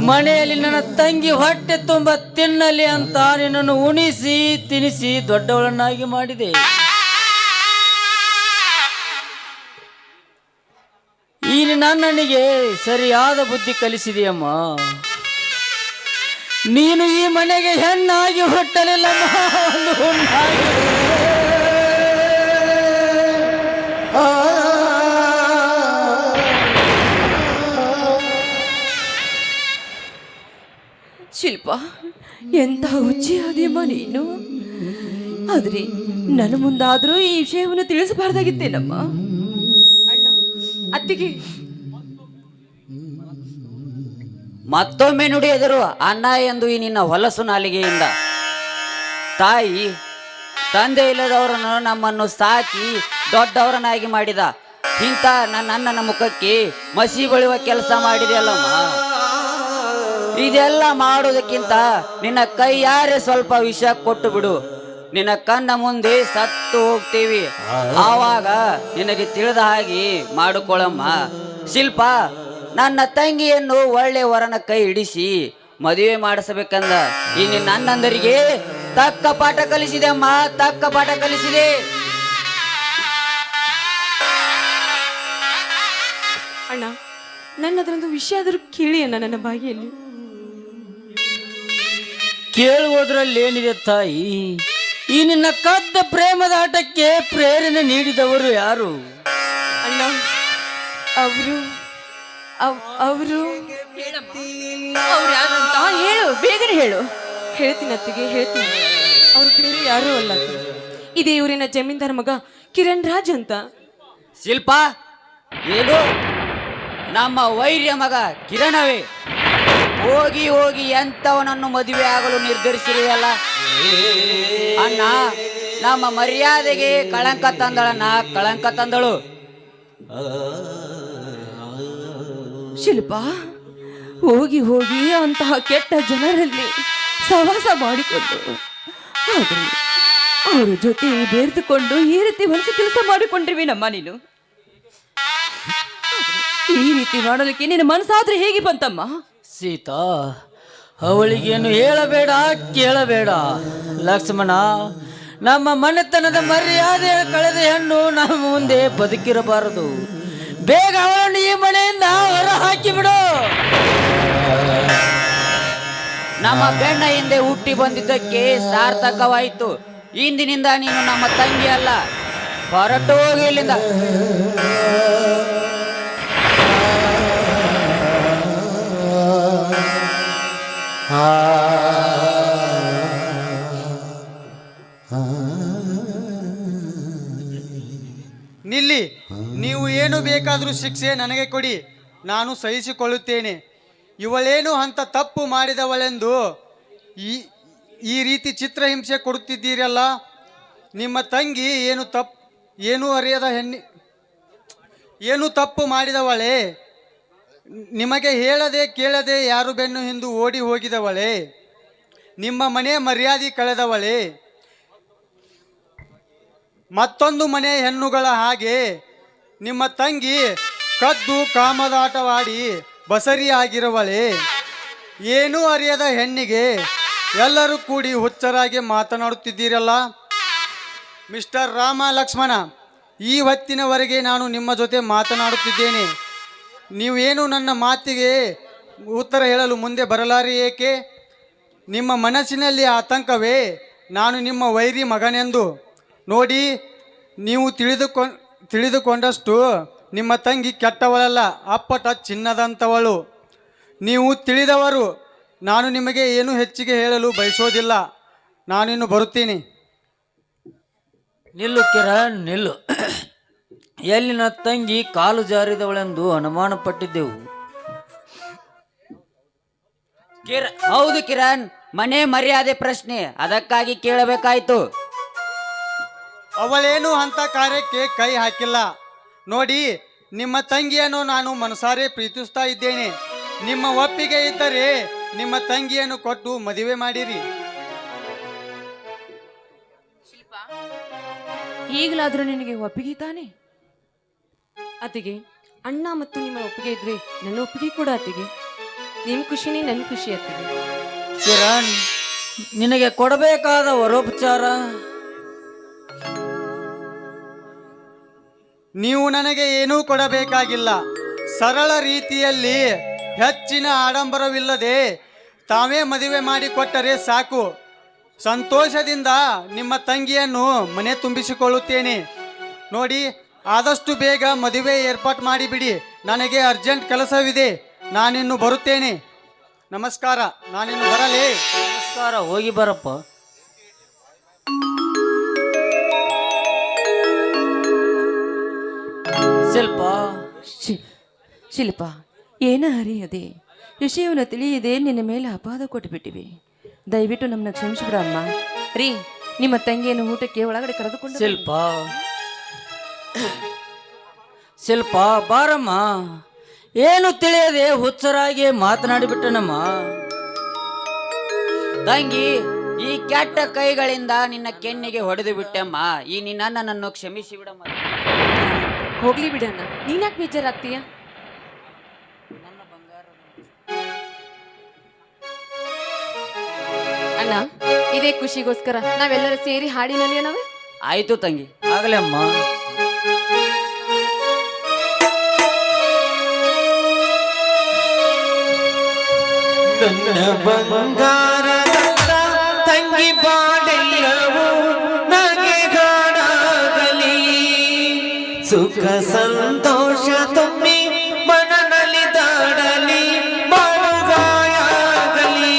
S5: ಮನೆಯಲ್ಲಿ ನನ್ನ ತಂಗಿ ಹೊಟ್ಟೆ ತುಂಬ ತಿನ್ನಲಿ ಅಂತ ನಿನ್ನನ್ನು ಉಣಿಸಿ ತಿನಿಸಿ ದೊಡ್ಡವಳನ್ನಾಗಿ ಮಾಡಿದೆ. ಈ ನನ್ನನಿಗೆ ಸರಿಯಾದ ಬುದ್ಧಿ ಕಲಿಸಿದೆಯಮ್ಮ. ನೀನು ಈ ಮನೆಗೆ ಹೆಣ್ಣಾಗಿ ಹುಟ್ಟಲಿಲ್ಲಮ್ಮ, ಒಂದು ಹುಣ್ಣಾಗಿ.
S3: ಶಿಲ್ಪ, ಎಂಥ ಹುಚ್ಚಿಯಾದೆಯಮ್ಮ ನೀನು. ಆದ್ರೆ ನನ್ನ ಮುಂದಾದರೂ ಈ ವಿಷಯವನ್ನು ತಿಳಿಸಬಾರ್ದಾಗಿತ್ತೇನಮ್ಮ. ಅಣ್ಣ, ಅತ್ತಿಗೆ
S4: ಮತ್ತೊಮ್ಮೆ ನುಡಿಯದರು ಅಣ್ಣ ಎಂದು ಈ ನಿನ್ನ ಹೊಲಸು ನಾಲಿಗೆಯಿಂದ. ತಾಯಿ ತಂದೆ ಇಲ್ಲದವರನ್ನು ನಮ್ಮನ್ನು ಸಾಕಿ ದೊಡ್ಡವರನ್ನಾಗಿ ಮಾಡಿದ ಇಂಥ ನನ್ನ ಅಣ್ಣನ ಮುಖಕ್ಕೆ ಮಸಿ ಬಳಿಯುವ ಕೆಲಸ ಮಾಡಿದೆಯಲ್ಲಮ್ಮ. ಇದೆಲ್ಲ ಮಾಡೋದಕ್ಕಿಂತ ನಿನ್ನ ಕೈಯಾರೆ ಸ್ವಲ್ಪ ವಿಷ ಕೊಟ್ಟು ಬಿಡು, ನಿನ್ನ ಕಣ್ಣ ಮುಂದೆ ಸತ್ತು ಹೋಗ್ತೀವಿ, ಆವಾಗ ನಿನಗೆ ತಿಳಿದ ಹಾಗೆ ಮಾಡಿಕೊಳ್ಳಮ್ಮ. ಶಿಲ್ಪ, ನನ್ನ ತಂಗಿಯನ್ನು ಒಳ್ಳೆ ವರನ ಕೈ ಹಿಡಿಸಿ ಮದುವೆ ಮಾಡಿಸಬೇಕಂದ ಈ ನಿನ್ನ ಅಣ್ಣಂದರಿಗೆ ತಕ್ಕ ಪಾಠ ಕಲಿಸಿದೆ ಅಮ್ಮ, ತಕ್ಕ ಪಾಠ ಕಲಿಸಿದೆ.
S3: ಅಣ್ಣ, ನನ್ನ ಅದರೊಂದು ವಿಷಯ ಆದರೂ ಕೇಳಿ ಅಣ್ಣ ನನ್ನ ಬಾಯಿಯಲ್ಲಿ.
S5: ಕೇಳುವುದರಲ್ಲಿ ಏನಿದೆ ತಾಯಿ? ಈ ನಿನ್ನ ಕದ್ದ ಪ್ರೇಮದ ಆಟಕ್ಕೆ ಪ್ರೇರಣೆ ನೀಡಿದವರು ಯಾರು?
S3: ಅಣ್ಣ, ಅವರು ಅವರು ಅವ್ರು ಯಾರು ಅಂತ ಹೇಳು, ಬೇಗನೆ ಹೇಳು. ಹೇಳ್ತೀನಿ ಅತ್ತಿಗೆ, ಹೇಳ್ತೀನಿ. ಅವ್ರು ಬೇರೆ ಯಾರೂ ಅಲ್ಲ, ಇದೇ ಊರಿನ ಜಮೀನ್ದಾರ್ ಮಗ ಕಿರಣ್ ರಾಜ್ ಅಂತ.
S4: ಶಿಲ್ಪ, ಏನು ನಮ್ಮ ವೈರ್ಯ ಮಗ ಕಿರಣವೇ? ಹೋಗಿ ಹೋಗಿ ಎಂತವನನ್ನು ಮದುವೆ ಆಗಲು ನಿರ್ಧರಿಸಿರುವಲ್ಲ ಅಣ್ಣ. ನಮ್ಮ ಮರ್ಯಾದೆಗೆ ಕಳಂಕ ತಂದಳಣ್ಣ, ಕಳಂಕ ತಂದಳು.
S3: ಶಿಲ್ಪ, ಹೋಗಿ ಹೋಗಿ ಅಂತಹ ಕೆಟ್ಟ ಜನರಲ್ಲಿ ಸವಾಸ ಮಾಡಿಕೊಂಡು ಆದರೆ ಅವರ ಜೊತೆ ಬೆರೆದುಕೊಂಡು ಈ ರೀತಿ ಹೊಲಸು ಕೆಲಸ ಮಾಡಿಕೊಂಡಿರುವಿ ನಮ್ಮ ನೀನು. ಈ ರೀತಿ ಮಾಡಲಿಕ್ಕೆ ನಿನ್ನ ಮನಸ್ಸಾದ್ರೆ ಹೇಗೆ ಬಂತಮ್ಮ?
S5: ಸೀತಾ, ಅವಳಿಗೇನು ಹೇಳಬೇಡ, ಕೇಳಬೇಡ. ಲಕ್ಷ್ಮಣ, ನಮ್ಮ ಮನೆತನದ ಮರ್ಯಾದೆ ಕಳೆದ ಹೆಣ್ಣು ನಮ್ಮ ಮುಂದೆ ಬದುಕಿರಬಾರದು. ಬೇಗ ಅವಳನ್ನು ಈ ಮನೆಯಿಂದ ಹೊರ ಹಾಕಿಬಿಡು.
S4: ನಮ್ಮ ಬೆಣ್ಣ ಹಿಂದೆ ಹುಟ್ಟಿ ಬಂದಿದ್ದಕ್ಕೆ ಸಾರ್ಥಕವಾಯಿತು. ಇಂದಿನಿಂದ ನೀನು ನಮ್ಮ ತಂಗಿ ಅಲ್ಲ, ಹೊರಟು ಹೋಗಿ ಇಲ್ಲಿಂದ.
S7: ನಿಲ್ಲಿ. ನೀವು ಏನು ಬೇಕಾದರೂ ಶಿಕ್ಷೆ ನನಗೆ ಕೊಡಿ, ನಾನು ಸಹಿಸಿಕೊಳ್ಳುತ್ತೇನೆ. ಇವಳೇನು ಅಂತ ತಪ್ಪು ಮಾಡಿದವಳೆಂದು ಈ ರೀತಿ ಚಿತ್ರಹಿಂಸೆ ಕೊಡುತ್ತಿದ್ದೀರಲ್ಲ. ನಿಮ್ಮ ತಂಗಿ ಏನು ಅರಿಯದ ಏನು ತಪ್ಪು ಮಾಡಿದವಳೆ? ನಿಮಗೆ ಹೇಳದೆ ಕೇಳದೆ ಯಾರು ಬೆನ್ನು ಹಿಂದು ಓಡಿ ಹೋಗಿದವಳೆ? ನಿಮ್ಮ ಮನೆ ಮರ್ಯಾದೆ ಕಳೆದವಳೆ? ಮತ್ತೊಂದು ಮನೆ ಹೆಣ್ಣುಗಳ ಹಾಗೆ ನಿಮ್ಮ ತಂಗಿ ಕದ್ದು ಕಾಮದಾಟವಾಡಿ ಬಸರಿಯಾಗಿರುವಳೆ? ಏನೂ ಅರಿಯದ ಹೆಣ್ಣಿಗೆ ಎಲ್ಲರೂ ಕೂಡಿ ಹುಚ್ಚರಾಗಿ ಮಾತನಾಡುತ್ತಿದ್ದೀರಲ್ಲ. ಮಿಸ್ಟರ್ ರಾಮ ಲಕ್ಷ್ಮಣ, ಈ ಹೊತ್ತಿನವರೆಗೆ ನಾನು ನಿಮ್ಮ ಜೊತೆ ಮಾತನಾಡುತ್ತಿದ್ದೇನೆ. ನೀವೇನು ನನ್ನ ಮಾತಿಗೆ ಉತ್ತರ ಹೇಳಲು ಮುಂದೆ ಬರಲಾರಿ ಏಕೆ? ನಿಮ್ಮ ಮನಸ್ಸಿನಲ್ಲಿ ಆತಂಕವೇ ನಾನು ನಿಮ್ಮ ವೈರಿ ಮಗನೆಂದು? ನೋಡಿ, ನೀವು ತಿಳಿದುಕೊಂಡಷ್ಟು ನಿಮ್ಮ ತಂಗಿ ಕೆಟ್ಟವಳಲ್ಲ, ಅಪ್ಪಟ ಚಿನ್ನದಂಥವಳು. ನೀವು ತಿಳಿದವರು. ನಾನು ನಿಮಗೆ ಏನು ಹೆಚ್ಚಿಗೆ ಹೇಳಲು ಬಯಸೋದಿಲ್ಲ. ನಾನಿನ್ನು ಬರುತ್ತೀನಿ.
S5: ನಿಲ್ಲು ಕಿರಣ್, ನಿಲ್ಲು. ಎಲ್ಲಿನ ತಂಗಿ ಕಾಲು ಜಾರಿದವಳೆಂದು ಅನುಮಾನ ಪಟ್ಟಿದ್ದೆವು.
S4: ಹೌದು ಕಿರಣ್, ಮನೆ ಮರ್ಯಾದೆ ಪ್ರಶ್ನೆ, ಅದಕ್ಕಾಗಿ ಕೇಳಬೇಕಾಯ್ತು.
S7: ಅವಳೇನು ಅಂತ ಕಾರ್ಯಕ್ಕೆ ಕೈ ಹಾಕಿಲ್ಲ. ನೋಡಿ, ನಿಮ್ಮ ತಂಗಿಯನ್ನು ನಾನು ಮನಸಾರೆ ಪ್ರೀತಿಸ್ತಾ ಇದ್ದೇನೆ. ನಿಮ್ಮ ಒಪ್ಪಿಗೆ ಇದ್ದರೆ ನಿಮ್ಮ ತಂಗಿಯನ್ನು ಕೊಟ್ಟು ಮದುವೆ ಮಾಡಿರಿ.
S3: ಈಗಲಾದರೂ ನಿನಗೆ ಒಪ್ಪಿಗೆ ತಾನೆ? ಅತ್ತಿಗೆ, ಅಣ್ಣ ಮತ್ತು ನಿಮ್ಮ ಒಪ್ಪಿಗೆ ಇದ್ರೆ ನನ್ನ ಒಪ್ಪಿಗೆ ಕೂಡ ಅತ್ತಿಗೆ. ನಿಮ್ಮ ಖುಷಿನೇ ನನ್ನ ಖುಷಿ ಅತ್ತಿಗೆ.
S5: ಕಿರಣ್, ನಿನಗೆ ಕೊಡಬೇಕಾದ ವರೋಪಚಾರ?
S7: ನೀವು ನನಗೆ ಏನೂ ಕೊಡಬೇಕಾಗಿಲ್ಲ. ಸರಳ ರೀತಿಯಲ್ಲಿ ಹೆಚ್ಚಿನ ಆಡಂಬರವಿಲ್ಲದೆ ತಾವೇ ಮದುವೆ ಮಾಡಿಕೊಟ್ಟರೆ ಸಾಕು. ಸಂತೋಷದಿಂದ ನಿಮ್ಮ ತಂಗಿಯನ್ನು ಮನೆ ತುಂಬಿಸಿಕೊಳ್ಳುತ್ತೇನೆ. ನೋಡಿ, ಆದಷ್ಟು ಬೇಗ ಮದುವೆ ಏರ್ಪಾಟ್ ಮಾಡಿಬಿಡಿ. ನನಗೆ ಅರ್ಜೆಂಟ್ ಕೆಲಸವಿದೆ. ನಾನಿನ್ನು ಬರುತ್ತೇನೆ. ನಮಸ್ಕಾರ. ನಾನಿನ್ನು ಬರಲೇ?
S5: ನಮಸ್ಕಾರ, ಹೋಗಿ ಬರಪ್ಪ.
S3: ಶಿಲ್ಪ, ಏನ ಹರಿಯದೆ ವಿಷಯವನ್ನು ತಿಳಿಯದೆ ನಿನ್ನ ಮೇಲೆ ಅಪಾದ ಕೊಟ್ಟುಬಿಟ್ಟಿವಿ. ದಯವಿಟ್ಟು ನಮ್ಮನ್ನ ಕ್ಷಮಿಸಿಬಿಡ ಅಮ್ಮ. ರೀ, ನಿಮ್ಮ ತಂಗಿಯನ್ನು ಊಟಕ್ಕೆ ಒಳಗಡೆ ಕರೆದುಕೊಂಡು.
S5: ಶಿಲ್ಪ, ಬಾರಮ್ಮ. ಏನು ತಿಳಿಯದೆ ಹುಚ್ಚರಾಗಿ ಮಾತನಾಡಿಬಿಟ್ಟನಮ್ಮ.
S4: ತಂಗಿ, ಈ ಕೆಟ್ಟ ಕೈಗಳಿಂದ ನಿನ್ನ ಕೆನ್ನೆಗೆ ಹೊಡೆದು ಬಿಟ್ಟಮ್ಮ. ಈ ನನ್ನನ್ನು ಕ್ಷಮಿಸಿ ಬಿಡಮ್ಮ.
S3: ಹೋಗ್ಲಿ ಬಿಡಣ್ಣ, ನೀನ್ಯಾಕೆ ಬೇಜಾರಾಗ್ತೀಯ? ಅಣ್ಣ ಇದೇ ಖುಷಿಗೋಸ್ಕರ ನಾವೆಲ್ಲರೂ ಸೇರಿ ಹಾಡಿನಲ್ಲಿ ನಾವೇ.
S4: ಆಯ್ತು ತಂಗಿ.
S5: ಆಗಲೇ ಅಮ್ಮ.
S8: ನನ್ನ ಬಂಗಾರದ ತಂಗಿ ಬಾಳೆಲ್ಲವೂ ನಗೆಗಾಡಾಗಲಿ, ಸುಖ ಸಂತೋಷ ತುಂಬಿ ಮನದಲ್ಲಿ ದಾಡಲಿ, ಬಾಳುಗಾಯಾಗಲಿ.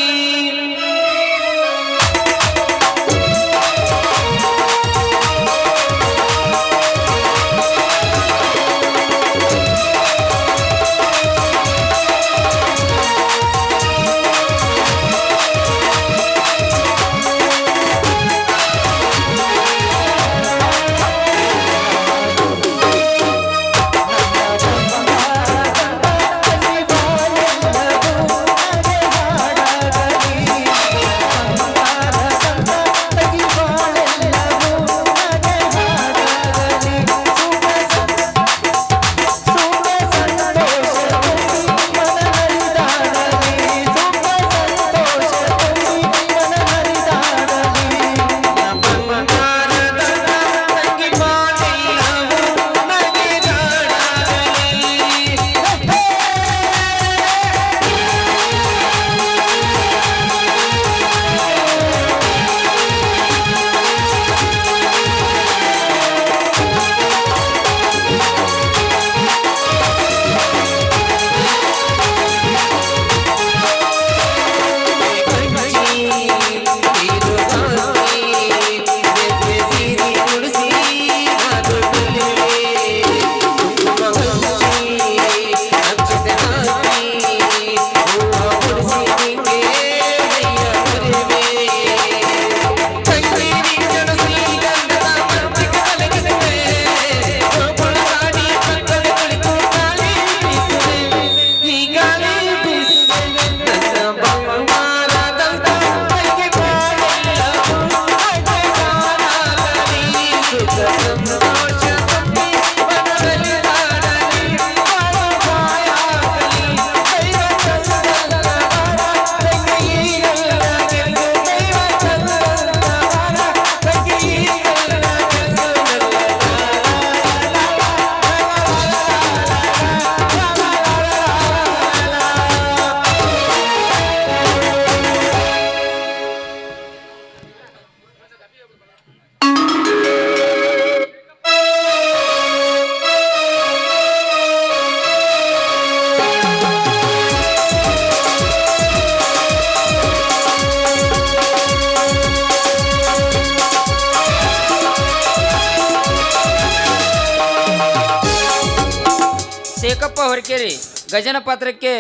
S5: ಶೇಖಪ್ಪ ಹೊರಕೇರಿ ಗಜನ ಪಾತ್ರಕ್ಕೆ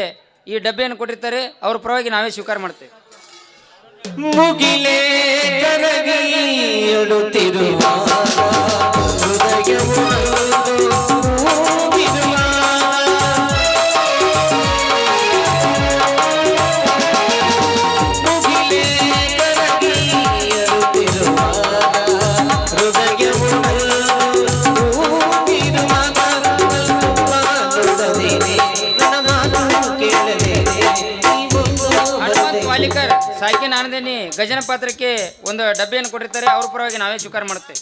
S5: ಈ ಡಬ್ಬಿಯನ್ನು ಕೊಟ್ಟಿರ್ತಾರೆ. ಅವ್ರ ಪರವಾಗಿ ನಾವೇ ಸ್ವೀಕಾರ ಮಾಡ್ತೇವೆ.
S8: ಮುಗಿಲೇ ಕರಗಿ ಅಳುತ್ತಿರುವ ಹೃದಯವು ಊದಿರುವ, ಮುಗಿಲೇ ಕರಗಿ ಅಳುತ್ತಿರುವ ಹೃದಯವು ಊದಿರುವಾಗ ನೋಡದೇನೆ ನನ್ನ ಮಾತು ಕೇಳದೇನೆ
S5: ಹನುಮಂತ್ ವಾಲಿಕರ್ ಸಾಕಿನ ಆನಂದಿನಿ ಗಜನ ಪಾತ್ರಕ್ಕೆ ಒಂದು ಡಬ್ಬಿಯನ್ನು ಕೊಟ್ಟಿರ್ತಾರೆ. ಅವ್ರ ಪರವಾಗಿ ನಾವೇ ಸ್ವೀಕಾರ ಮಾಡ್ತೇವೆ.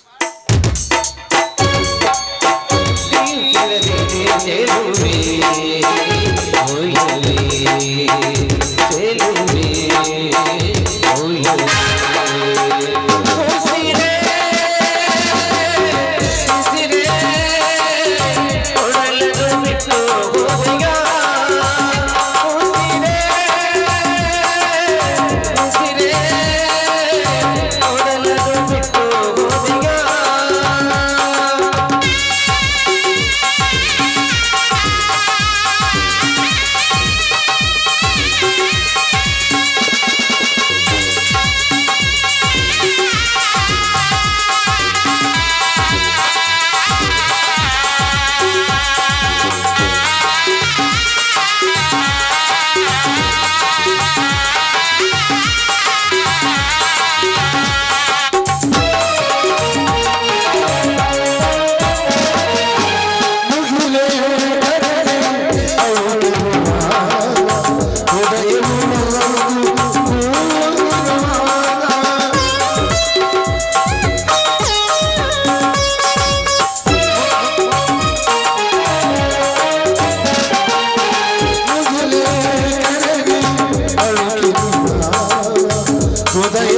S9: ಹೃದಯ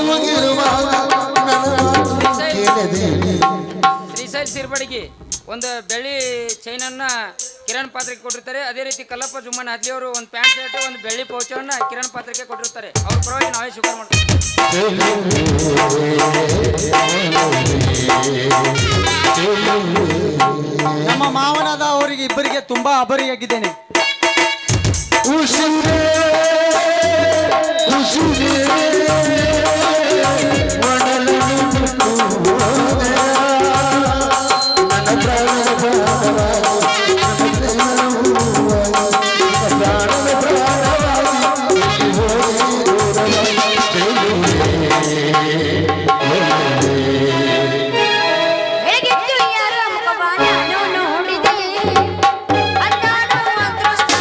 S9: ಕೂಗಿರುವಾಗ ನನ್ನ ಕೇಳದೇನೆ.
S5: ಶ್ರೀಶೈಲ್ ಸಿರ್ಬಡಿಗೆ ಒಂದು ಬೆಳ್ಳಿ ಚೈನನ್ನ ಕಿರಣ್ ಪಾತ್ರಕ್ಕೆ ಕೊಟ್ಟಿರ್ತಾರೆ. ಅದೇ ರೀತಿ ಕಲ್ಲಪ್ಪ ಜುಮ್ಮನ್ ಹದ್ಲಿ ಅವರು ಒಂದು ಪ್ಯಾಂಟ್ ಶರ್ಟ್ ಒಂದು ಬೆಳ್ಳಿ ಪೌಚವನ್ನ ಕಿರಣ್ ಪಾತ್ರಕ್ಕೆ ಕೊಟ್ಟಿರ್ತಾರೆ. ಅವ್ರ ಪರವಾಗಿ ನಾವೇ ಸ್ವೀಕಾರ ಮಾಡ್ತೀವಿ.
S7: ನಮ್ಮ ಮಾವನಾದ ಅವರಿಗೆ ಇಬ್ಬರಿಗೆ ತುಂಬಾ ಅಭರಿಯಾಗಿದ್ದೇನೆ.
S9: ಉಸಿರೇ ಉಸಿರೇ ಒಡಲನ್ನು ಮುಟ್ಟುವಾಗ ನನ್ನ ಪ್ರಾಣದ ಪ್ರಾಣವಾಗಿ ಪ್ರಾಣದ ಪ್ರಾಣವಾಗಿ
S2: ಬೆಳಗೆದ್ದು ಯಾರ ಮುಖಬಾನ ನೋಡಿದೆ ಅಂದಾನು ಅದೃಷ್ಟನ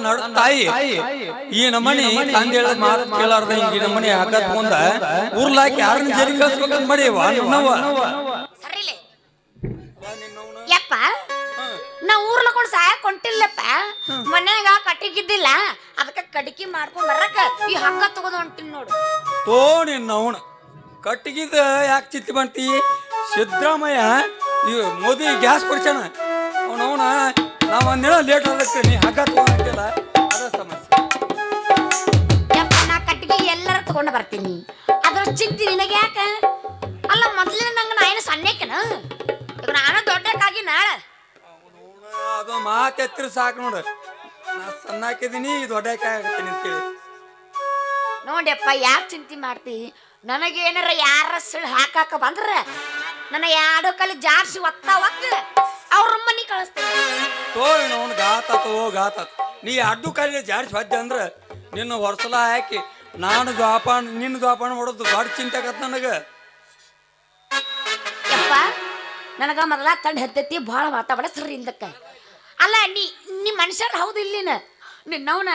S5: ನನ್ನ ತಾಯಿ ಈ ನಮ್ಮನಿ ತಂದೆ ಹೇಳದ್ ಮಾತು ಕೇಳಾರ್ದ ಈ ನಮ್ಮನಿ ಹಾಕತ್ಕೊಂಡ ಊರ್ಲಾಕಿ ಯಾರನ್ನ ಜರಿ ಕಳ್ಸ್ಬೇಕಂತ ಮಾಡಿವ ನನ್ನವ
S2: ಸರಿಲೆ ಯಪ್ಪ ನಾ ಊರ್ಲಕೊಂಡು ಸಹಾಯ ಕೊಂಟಿಲ್ಲಪ್ಪ. ಮನ್ಯಾಗ ಕಟ್ಟಿಗಿದ್ದಿಲ್ಲ ಅದಕ್ಕೆ ಕಡಿಕೆ ಮಾಡ್ಕೊಂಡ್ ಬರಕ ಈ ಹಗ್ಗ ತಗೊಂಡ್ ಹೊಂಟಿನ್ ನೋಡು.
S5: ತೋ ನಿನ್ನ ಅವನ ಕಟ್ಟಿಗಿದ ಯಾಕೆ ಚಿತ್ತಿ ಬಂತಿ? ಸಿದ್ದರಾಮಯ್ಯ ಈ ಮೋದಿ ಗ್ಯಾಸ್ ಕೊಡ್ಸ್ಯಾನ ಅವನವನ ನಾವ್ ಒಂದಿನ ಲೇಟ್ ಆಗತ್ತೀನಿ ಹಗ್ಗ ತಗೊಂಡಿಲ್ಲ ಅದ ಸಮಸ್ಯೆ.
S2: ಯಪ್ಪ ನಾ ಕಟ್ಟಿಗೆ ಎಲ್ಲರ ತಗೊಂಡ್ ಬರ್ತೀನಿ, ಅದ್ರ ಚಿಂತೆ ನಿನಗೆ ಯಾಕ? ಅಲ್ಲ ಮೊದ್ಲಿನ ನಂಗ ನಾ ಏನು ಸಣ್ಣಕೇನ, ಈಗ ನಾನು ದೊಡ್ಡಕ್ಕಾಗಿ ನಾಳೆ
S5: ಅದು ಮಾತೆತ್ತಿರ ಸಾಕು ನೋಡು. ನಾ ಸಣ್ಣಾಕಿದೀನಿ ದೊಡ್ಡಕ್ಕೆ ಆಗತ್ತೀನಿ ಅಂತೇಳಿ
S2: ನೋಡ್ಯಪ್ಪ. ಯಾಕೆ ಚಿಂತೆ ಮಾಡ್ತಿ? ನನಗೇನಾರ ಯಾರ ಸಿಳ್ ಹಾಕಾಕ ಬಂದ್ರ ನನ್ನ ಎರಡು ಕಲಿ ಜಾರ್ಸಿ ಒತ್ತ ಅವ್ರ ಮನಿ ಕಳಿಸ್ತೀನಿ.
S5: ತೋಯ್ ಅವ್ನು ಗಾತಾತ ಓ ಗಾತಾತ. ನೀ ಅಡ್ಡು ಕಾಲಿಗೆ ಜಾಡ್ಸಿ ಹೊದ್ದೆ ಅಂದ್ರ ನಿನ್ನ ಹೊರಸಲ ಹಾಕಿ ನಾನು ದ್ವಾಪಾನ ನಿನ್ನ ದ್ವಾಪಾನ ಮಾಡೋದು ದೊಡ್ಡ ಚಿಂತೆ ಆಗತ್ತ ನನಗೆ.
S2: ಯಪ್ಪ ನನಗ ಮೊದಲ ತಂಡ ಹತ್ತೈತಿ ಭಾಳ ಮಾತಾಡ ಸರಿ ಇಂದಕ್ಕ. ಅಲ್ಲ ನೀ ಮನುಷ್ಯರ ಹೌದು ಇಲ್ಲಿನ ನಿನ್ನವನ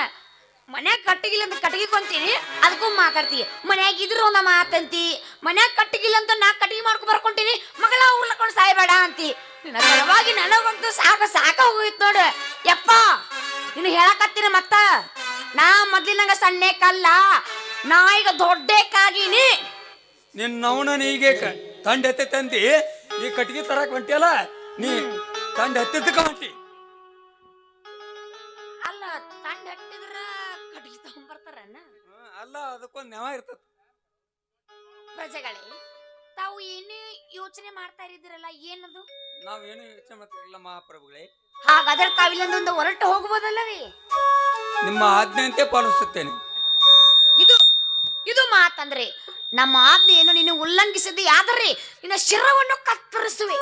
S2: ಮನ್ಯಾಗ ಕಟ್ಟಿಗಿಲ್ಲ ಅಂತ ಕಟ್ಟಿಗೆ ಕೊಂತೀನಿ ಅದಕ್ಕೂ ಮಾತಾಡ್ತಿ. ಮನ್ಯಾಗ ಇದ್ರು ಒಂದ ಮಾತಂತಿ, ಮನ್ಯಾಗ ಕಟ್ಟಿಗಿಲ್ಲ ಅಂತ ನಾ ಕಟ್ಟಿಗೆ ಮಾಡ್ಕೊ ಬರ್ಕೊಂತೀನಿ, ಮಗಳ ಉರ್ಲಕೊಂಡು ಸಾಯ್ಬೇಡ ಅಂತಿ. ನಿನ್ನ ಸಲುವಾಗಿ ನನಗಂತೂ ಸಾಕ ಹೋಗಿತ್ತು ನೋಡು. ಯಪ್ಪ ನೀನು ಹೇಳಕತ್ತೀನಿ ಮತ್ತ ನಾ ಮೊದ್ಲಿನಂಗ ಸಣ್ಣೆ ಕಲ್ಲ, ನಾ ಈಗ ದೊಡ್ಡಕ್ಕಾಗಿನಿ.
S5: ನಿನ್ನವನ ನೀಗೆ ತಂಡ ಎತ್ತೈತಂತಿ ಈ ಕಟ್ಟಿಗೆ ತರಕ್ ಹೊಂಟಿಯಲ್ಲ, ನೀ ತಂಡ ಎತ್ತಿದ್ದಕ್ಕ ಹೊಂಟಿ.
S2: ಅಲ್ಲ ತಂಡ ಹಟ್ಟಿದ್ರ ಕಟ್ಟಿಗೆ ತಗೊಂಡ್ಬರ್ತಾರನ್ನ.
S5: ಅಲ್ಲ ಅದಕ್ಕೊಂದು ನೆವ ಇರ್ತದ.
S2: ಪ್ರಜೆಗಳೇ ತಾವು ಏನೇ ಯೋಚನೆ ಮಾಡ್ತಾ ಇದ್ದೀರಲ್ಲ, ಏನದು?
S5: ನಾವೇನು ಯೋಚನೆ ಮಾಡ್ತಿರಲಿಲ್ಲ ಮಹಾಪ್ರಭುಗಳೇ.
S2: ಹಾಗಾದ್ರೆ ತಾವಿಲ್ಲೊಂದು ಹೊರಟು ಹೋಗಬಹುದಲ್ಲವೇ?
S5: ನಿಮ್ಮ ಆಜ್ಞೆಯಂತೆ ಪಾಲಿಸುತ್ತೇನೆ.
S2: ಇದು ಮಾತಂದ್ರೆ ನಮ್ಮ ಆಜ್ಞೆಯನ್ನು ನೀನು ಉಲ್ಲಂಘಿಸಿದ್ದೆ ಆದರೆ ನಿನ್ನ ಶಿರವನ್ನು ಕತ್ತರಿಸುವೆ.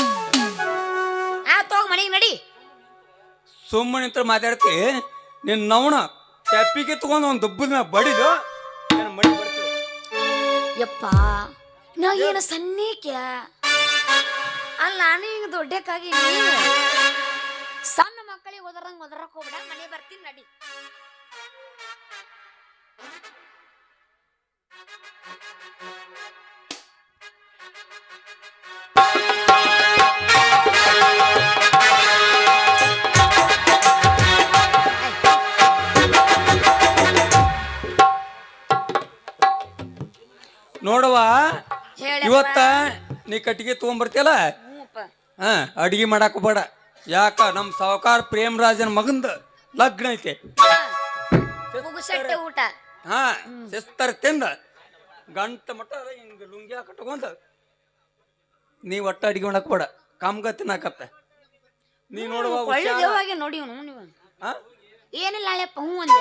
S2: ತೋಗ ಮನೆಗೆ ನಡಿ.
S5: ಸುಮ್ಮನೆ ಮಾತಾಡ್ತಿ ನಿನ್ನ ನವಣ ತೆಪ್ಪಿಗೆ ತಗೊಂಡು ಒಂದು ದುಬ್ಬದ ಬಡಿದು ಮಡಿ ಬರ್ತೀವಿ.
S2: ಯಪ್ಪ ನಾ ಏನು ಸಣ್ಣಕ್ಯ ಅಲ್ಲ, ನಾನು ಈಗ ದೊಡ್ಡಕ್ಕಾಗಿ ಸಣ್ಣ ಮಕ್ಕಳಿಗೆ ಒದರಕ್ ಹೋಗ್ಬೇಡ. ಮನೆ ಬರ್ತೀನಿ ನಡಿ.
S5: ನೋಡವಾ ಇವತ್ತ ನೀ ಕಟ್ಟಿಗೆ ತಗೊಂಡ್ಬರ್ತಿಯಲ್ಲ, ಅಡಿಗೆ ಮಾಡಾಕ ಬೇಡ. ಯಾಕ ನಮ್ ಸಾವುಕಾರ ಪ್ರೇಮರಾಜನ ಮಗಂದ ಲಗ್ನ ಐತೆ.
S2: ಊಟ
S5: ಹಾ ಶಿಸ್ತರ ತಿಂದ ಗಂಟ ಮಟ್ಟ ಹಿಂಗ ಲುಂಗಿ ಕಟ್ಕೊಂಡ ನೀ ಒಟ್ಟ ಅಡಿಗೆ ಮಾಡಕ್ ಬೇಡ, ಕಾಮ್ಗ ತಿನ್ನಾಕತ್ತ. ನೀ ನೋಡುವ
S2: ನೋಡಿ ನೀವು ಏನಿಲ್ಲ ಹಳೆಪ್ಪ. ಹ್ಞೂ ಅಂದೆ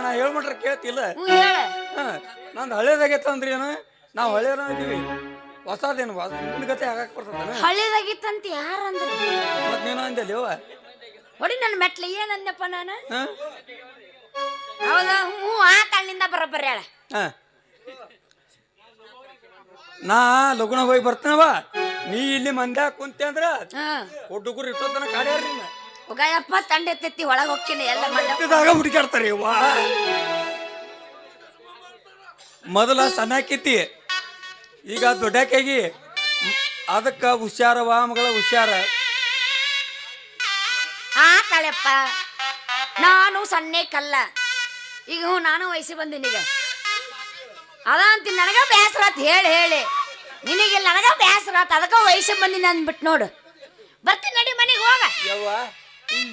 S5: ನಾ ಹೇಳ್ಬಿಟ್ರೆ ಕೇಳ್ತಿಲ್ಲ.
S2: ಹೇಳ
S5: ನಂದು ಹಳೇದಾಗೈತ ಅಂದ್ರಿ ಏನು? ನಾವು ಹಳೇರ ಇದೀವಿ. ಹೊಸದೇನು ನಿನ್ನ ಗತೆ ಆಗಕ್ಕೆ ಬರ್ತದಾನ
S2: ಹಳ್ಳಿದಾಗಿತ್ತಂತ ಯಾರಂದ್ರ
S5: ಮತ್ತೆ ನೀನು ಅಂದಲ್ಲಿ ಯವ್ವ
S2: ಹೊಡಿ ನನ್ನ ಮೆಟ್ಲು ಏನಂದಪ್ಪ ನಾನು ಹೌದಾ ಹ್ಞೂ ಆ ತಳ್ಳಿಂದ ಬರೋಬ್ಬರಿ ಹೇಳ
S5: ಹಾಂ ನಾ ಲಗುಣ ಹೋಗಿ ಬರ್ತೀನವ ನೀ ಇಲ್ಲಿ ಮಂದ್ಯಾಗ ಕುಂತೆ ಅಂದ್ರ ಹುಡುಗರು ಇಟ್ಟೋದನ ಕಾಡ್ಯಾರ್ರಿ
S2: ಹೋಗಯಪ್ಪ ತಂಡ ಎತ್ತೈತಿ ಒಳಗೆ ಹೋಗ್ತೀನಿ ಎಲ್ಲ
S5: ದಾಗ ಹುಡುಕಾಡ್ತಾರೆ ವಾ ಮೊದಲ ಸಣ್ಣಕ್ಕಿತ್ತಿ ಈಗ ದೊಡ್ಡಕ್ಕಾಗಿ ಅದಕ್ಕ ಹುಷಾರವ ಮಗಳ ಹುಷಾರ
S2: ಆ ತಳೆಪ್ಪ ನಾನು ಸಣ್ಣೆ ಕಲ್ಲ ಈಗ ಹ್ಞೂ ನಾನು ವಯಸ್ಸಿ ಬಂದೀನಿ ಈಗ ಅದ ಅಂತೀನಿ ನನಗ ಬೇಸರ ಆತ್ ಹೇಳಿ ಹೇಳಿ ನಿನಗೆ ನನಗ ಬೇಸರ ಆತ ಅದಕ್ಕ ವಯಸ್ಸಿ ಬಂದಿನಿ ಅಂದ್ಬಿಟ್ಟು ನೋಡು ಬರ್ತೀನಿ ನಡಿ ಮನೆಗೆ ಹೋಗ
S5: ಯವ್ವ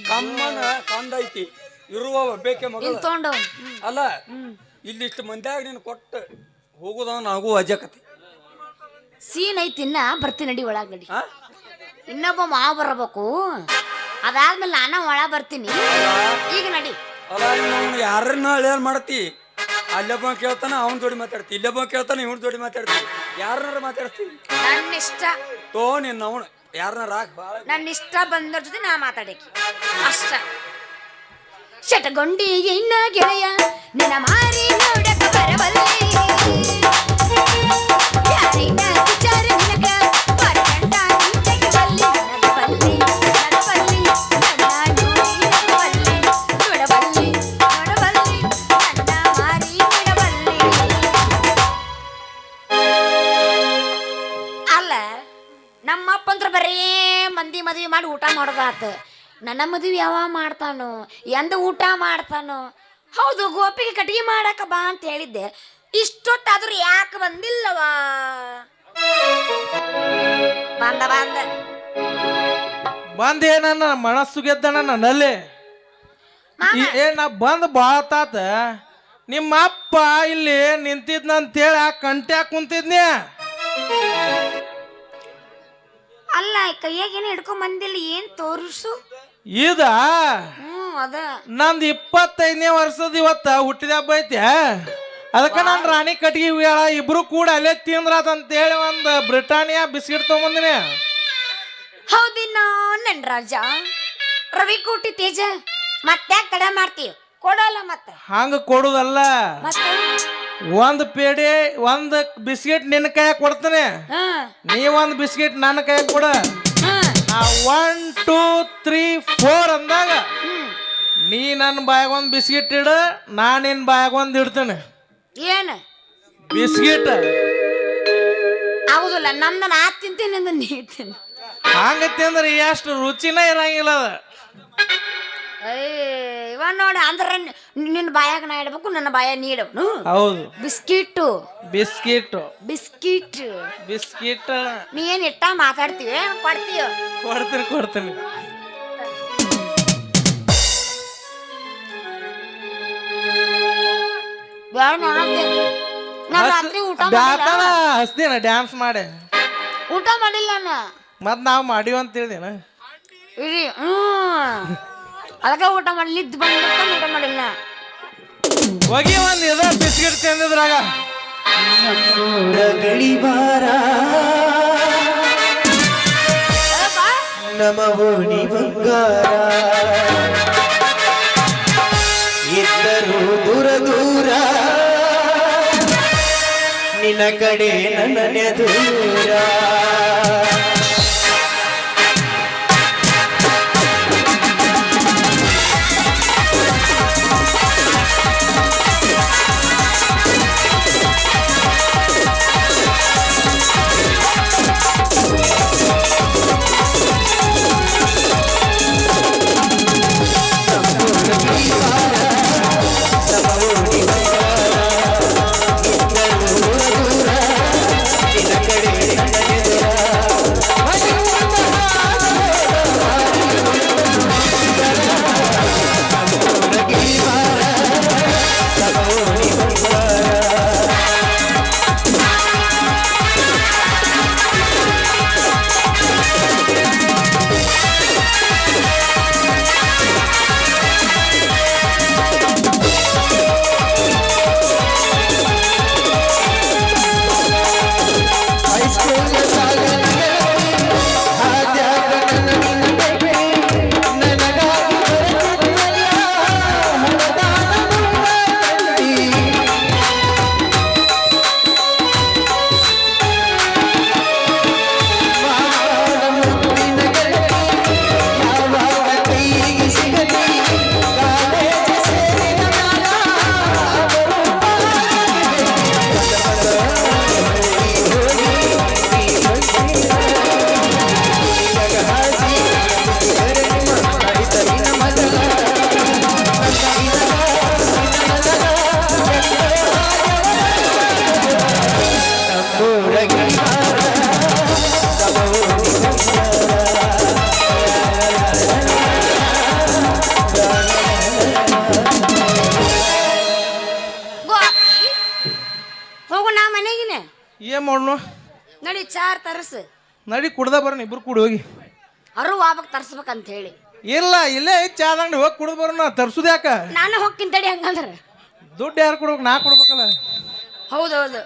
S5: ಕಮ್ಮನ ಕಂದೈತಿ ಇರುವ ಬೇಕೆ ಮಗಳು
S2: ತೊಗೊಂಡು
S5: ಅಲ್ಲ ಇಲ್ಲಿಷ್ಟು ಮಂದ್ಯಾಗ ನೀನು ಕೊಟ್ಟು ಹೋಗುದವ ನನಗೂ ಅಜಕತಿ
S2: ಸೀನ್ ಐತಿನ್ನ ಬರ್ತೀನಿ ನಡಿ ಒಳಗೆ ನಡಿ ಇನ್ನೊಬ್ಬ ಮಾವ ಬರಬೇಕು ಅದಾದ್ಮೇಲೆ ನಾನು ಒಳ ಬರ್ತೀನಿ ಈಗ ನಡಿ
S5: ಅಲ್ಲ ನೀನು ಯಾರನ್ನ ಹಳ್ಯಾರ ಮಾಡ್ತಿ ಅಲ್ಲೊಬ್ಬ ಕೇಳ್ತಾನ ಅವನ ಜೋಡಿ ಮಾತಾಡ್ತಿ ಇಲ್ಲೊಬ್ಬ ಕೇಳ್ತಾನ ಇವನ್ ಜೋಡಿ ಮಾತಾಡ್ತಿ ಯಾರನ್ನಾರ ಮಾತಾಡ್ತಿ
S2: ನನ್ನ ಇಷ್ಟ
S5: ತೋ ನಿನ್ನ ಅವನು ಯಾರನ್ನಾರ ಭಾಳ
S2: ನನ್ನ ಇಷ್ಟ ಬಂದವ್ರ ಜೊತೆ ನಾ ಮಾತಾಡಕ್ಕೆ ಅಷ್ಟ ಶಟಗೊಂಡಿ ಇನ್ನ ಗೆಳೆಯ ನಿನ್ನ ಮಾರಿ ನೋಡಕ ಬರಬಲ್ಲೆ ಯಾರಿನ ವಿಚಾರ ನಿನಗ ಬರಗಂಡ ನಿಂತೆಗೆ ಬಲ್ಲಿ ನನಗ ಬಲ್ಲಿ ನನ್ನ ಬಲ್ಲಿ ನನ್ನ ನೋಡಿ ಬಲ್ಲಿ ನೋಡಬಲ್ಲಿ ನೋಡಬಲ್ಲಿ ನನ್ನ ಮಾರಿ ನೋಡಬಲ್ಲಿ ಅಲ್ಲ ನಮ್ಮಪ್ಪಂದ್ರ ಬರೀ ಮಂದಿ ಮದುವೆ ಮಾಡಿ ಊಟ ಮಾಡೋದಾತ ನನ್ನ ಮದುವೆ ಯಾವ ಮಾಡ್ತಾನೋ ಎಂದ ಊಟ ಮಾಡ್ತಾನೋ ಹೌದು ಗೋಪಿಗೆ ಕಟ್ಟಿಗೆ ಮಾಡಕ ಬಾ ಅಂತ ಹೇಳಿದ್ದೆ ಇಷ್ಟೊತ್ತಾದ್ರೂ ಯಾಕೆ ಬಂದಿಲ್ಲವಾ ಬಂದ ಬಂದ
S1: ಬಂದೇ ನನ್ನ ಮನಸ್ಸು ಗೆದ್ದಣ ನನ್ನಲ್ಲಿ ನಾ ಬಂದ್ ಬಾತಾತ ನಿಮ್ಮ ಅಪ್ಪ ಇಲ್ಲಿ ನಿಂತಿದ್ನಂತೇಳಿ ಆ ಕಂಟ್ಯಾಗ ಕುಂತಿದ್ನ್ಯಾ
S2: ಅಲ್ಲ ಕೈಯಾಗೇನು ಹಿಡ್ಕೊಂಡ್ ಬಂದಿಲ್ಲ ಏನ್ ತೋರಿಸು
S1: ಇದ
S2: ಅದ
S1: ನಂದು 25ನೇ ವರ್ಷದ ಇವತ್ತ ಹುಟ್ಟಿದ ಹಬ್ಬ ಐತಿ ಅದಕ್ಕೆ ನಾನು ರಾಣಿ ಕಟ್ಗಿ ಹೇಳ ಇಬ್ರು ಕೂಡ ಅಲ್ಲೇ ತಿಂದ್ರಾತಂತೇಳಿ ಒಂದು ಬ್ರಿಟಾನಿಯಾ ಬಿಸ್ಕಿಟ್ ತೊಗೊಂಬಂದಿನಿ
S2: ಹೌದಿನ್ನ ನನ್ ರಾಜ ರವಿ ಕೋಟಿ ತೇಜ ಮತ್ತೆ ತಡ ಮಾಡ್ತೀವಿ ಕೊಡಲ್ಲ ಮತ್ತೆ
S1: ಹಂಗ ಕೊಡುದಲ್ಲ
S2: ಮತ್ತೆ
S1: ಒಂದ್ ಪೇಡೆ ಒಂದ್ ಬಿಸ್ಕಿಟ್ ನಿನ್ನ ಕೈಯಾಗ ಕೊಡ್ತಾನೆ ನೀ ಒಂದ್ ಬಿಸ್ಕಿಟ್ ನನ್ನ ಕೈಯಾಗ ಕೊಡ 1 2 3 4 ಅಂದಾಗ ನೀ ನನ್ನ ಬಾಯಾಗ ಒಂದ್ ಬಿಸ್ಕಿಟ್ ಇಡ ನಾ ನಿನ್ ಬಾಯಾಗ ಒಂದ್ ಇಡ್ತೇನೆ
S2: ಏನ
S1: ಬಿಸ್ಕಿಟ್
S2: ಹೌದಲ್ಲ ನನ್ನ ನಾ ತಿಂತೀನಿ ಅಂದ ನೀ ತಿನ್ನು
S1: ಹಂಗ ತಿಂದ್ರೆ ಎಷ್ಟು ರುಚಿನೇ ಇರಂಗಿಲ್ಲ ಅದ
S2: ಇವ ನೋಡ ಅಂದ್ರೆ ನಿನ್ನ ಬಾಯಾಗ ನಾ ಇಡ್ಬೇಕು ನನ್ನ ಬಾಯ ನೀಡವನು
S1: ಹೌದು
S2: ಬಿಸ್ಕಿಟ್ಟು
S1: ಬಿಸ್ಕಿಟ್
S2: ಬಿಸ್ಕಿಟ್
S1: ಬಿಸ್ಕಿಟ್
S2: ನೀ ಏನ್ ಇಟ್ಟ ಮಾತಾಡ್ತೀವಿ ಕೊಡ್ತೀವ
S1: ಕೊಡ್ತೀನಿ
S2: ರಾತ್ರಿ ಊಟ
S1: ಹಸ್ತೀನ ಡ್ಯಾನ್ಸ್ ಮಾಡಿ
S2: ಊಟ ಮಾಡಿಲ್ಲ ನಾನು
S1: ಮತ್ ನಾವ್ ಮಾಡಿವ ಅಂತ ಹೇಳಿನ
S2: ಇರಿ ಅದಕ್ಕೆ ಊಟ ಮಾಡಿ ನಿದ್ದು ಬಂದ್ಬಿಟ್ಟು ಊಟ ಮಾಡಿಲ್ಲ
S1: ಹೋಗಿ ಒಂದ್ ಇದ ಬಿಸ್ಕಿಟ್ ತಿಂದಿದ್ರಾಗ
S8: ಗಡಿವಾರ ನಮ ಓಣಿ ಬಂಗಾರ ಇದ್ದರು ದೂರ ದೂರ ನಿನ್ನ ಕಡೆ ನನ್ನ ದೂರ
S2: ನಾ ಮನೆಗಿನ
S1: ಏನ್ ಮಾಡೋಣ
S2: ನಡಿ ಚಾರ್ ತರಸ್
S1: ನಡಿ ಕುಡ್ದ ಬರೋಣ ಇಬ್ರು ಕೂಡಿ ಹೋಗಿ
S2: ಅರು ವಾಬಕ್ ತರ್ಸ್ಬೇಕಂತ ಹೇಳಿ
S1: ಇಲ್ಲ ಇಲ್ಲೇ ಐತ್ ಚಾದ ಅಂಗಡಿ ಹೋಗಿ ಕುಡ್ದು ಬರೋಣ ತರ್ಸುದ ಯಾಕ
S2: ನಾನು ಹೋಗ್ತೀನಿ ತಡಿ ಹಂಗಂದ್ರ
S1: ದುಡ್ಡು ಯಾರು ಕೊಡ್ಬೇಕು ನಾ ಕೊಡ್ಬೇಕಲ್ಲ
S2: ಹೌದೌದು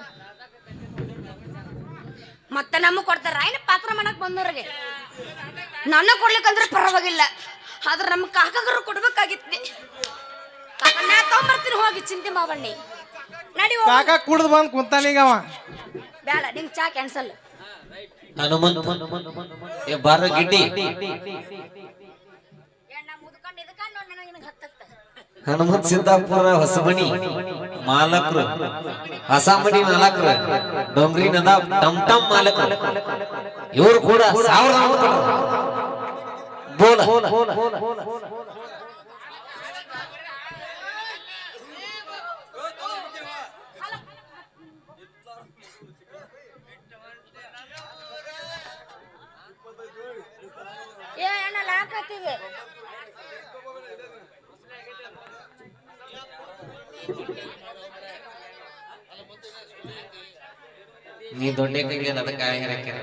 S2: ಮತ್ತೆ ನಮಗ್ ಕೊಡ್ತಾರ ಏನ ಪಾತ್ರ ಮಾಡಕ್ ಬಂದವ್ರಿಗೆ ನನ್ನ ಕೊಡ್ಲಿಕ್ಕಂದ್ರೆ ಪರವಾಗಿಲ್ಲ ಆದ್ರೆ ನಮ್ಮ ಕಾಕಗರು ಕೊಡ್ಬೇಕಾಗಿತ್ತು ಕಾಕ ನಾ ತಗೊಂಬರ್ತೀನಿ ಹೋಗಿ ಚಿಂತೆ ಮಾಡಬಣ್ಣಿ ನಡಿ ಹೋಗು.
S1: ಕಾಕ ಕುಡ್ದು ಬಂದ್ ಕುಂತಾನೀಗ ಅವ
S2: ಬೇಡ ನಿಂಗ್ ಚಾ ಕ್ಯಾನ್ಸಲ್
S8: ಹನುಮಂತ ಬಾರ ಗಿಡ್ಡಿ ಹನುಮಂತ ಸಿದ್ದಾಪುರ ಹೊಸಮನಿ ಮಾಲಕರು ಹೊಸಮನಿ ಮಾಲಕರು ಡೊಂಗ್ರಿ ನದ ಟಮ್ ಟಮ್ ಮಾಲಕರು ಇವರು ಕೂಡ 1000 ಬೋಲ
S2: ಏ ಅಣ್ಣ ಲಾಕತ್ತಿವೆ
S8: ನೀ ದೊಡ್ಡ ಕೈಗೆ ಅದಕ್ಕೆ ಹಾಕ್ಯಾರ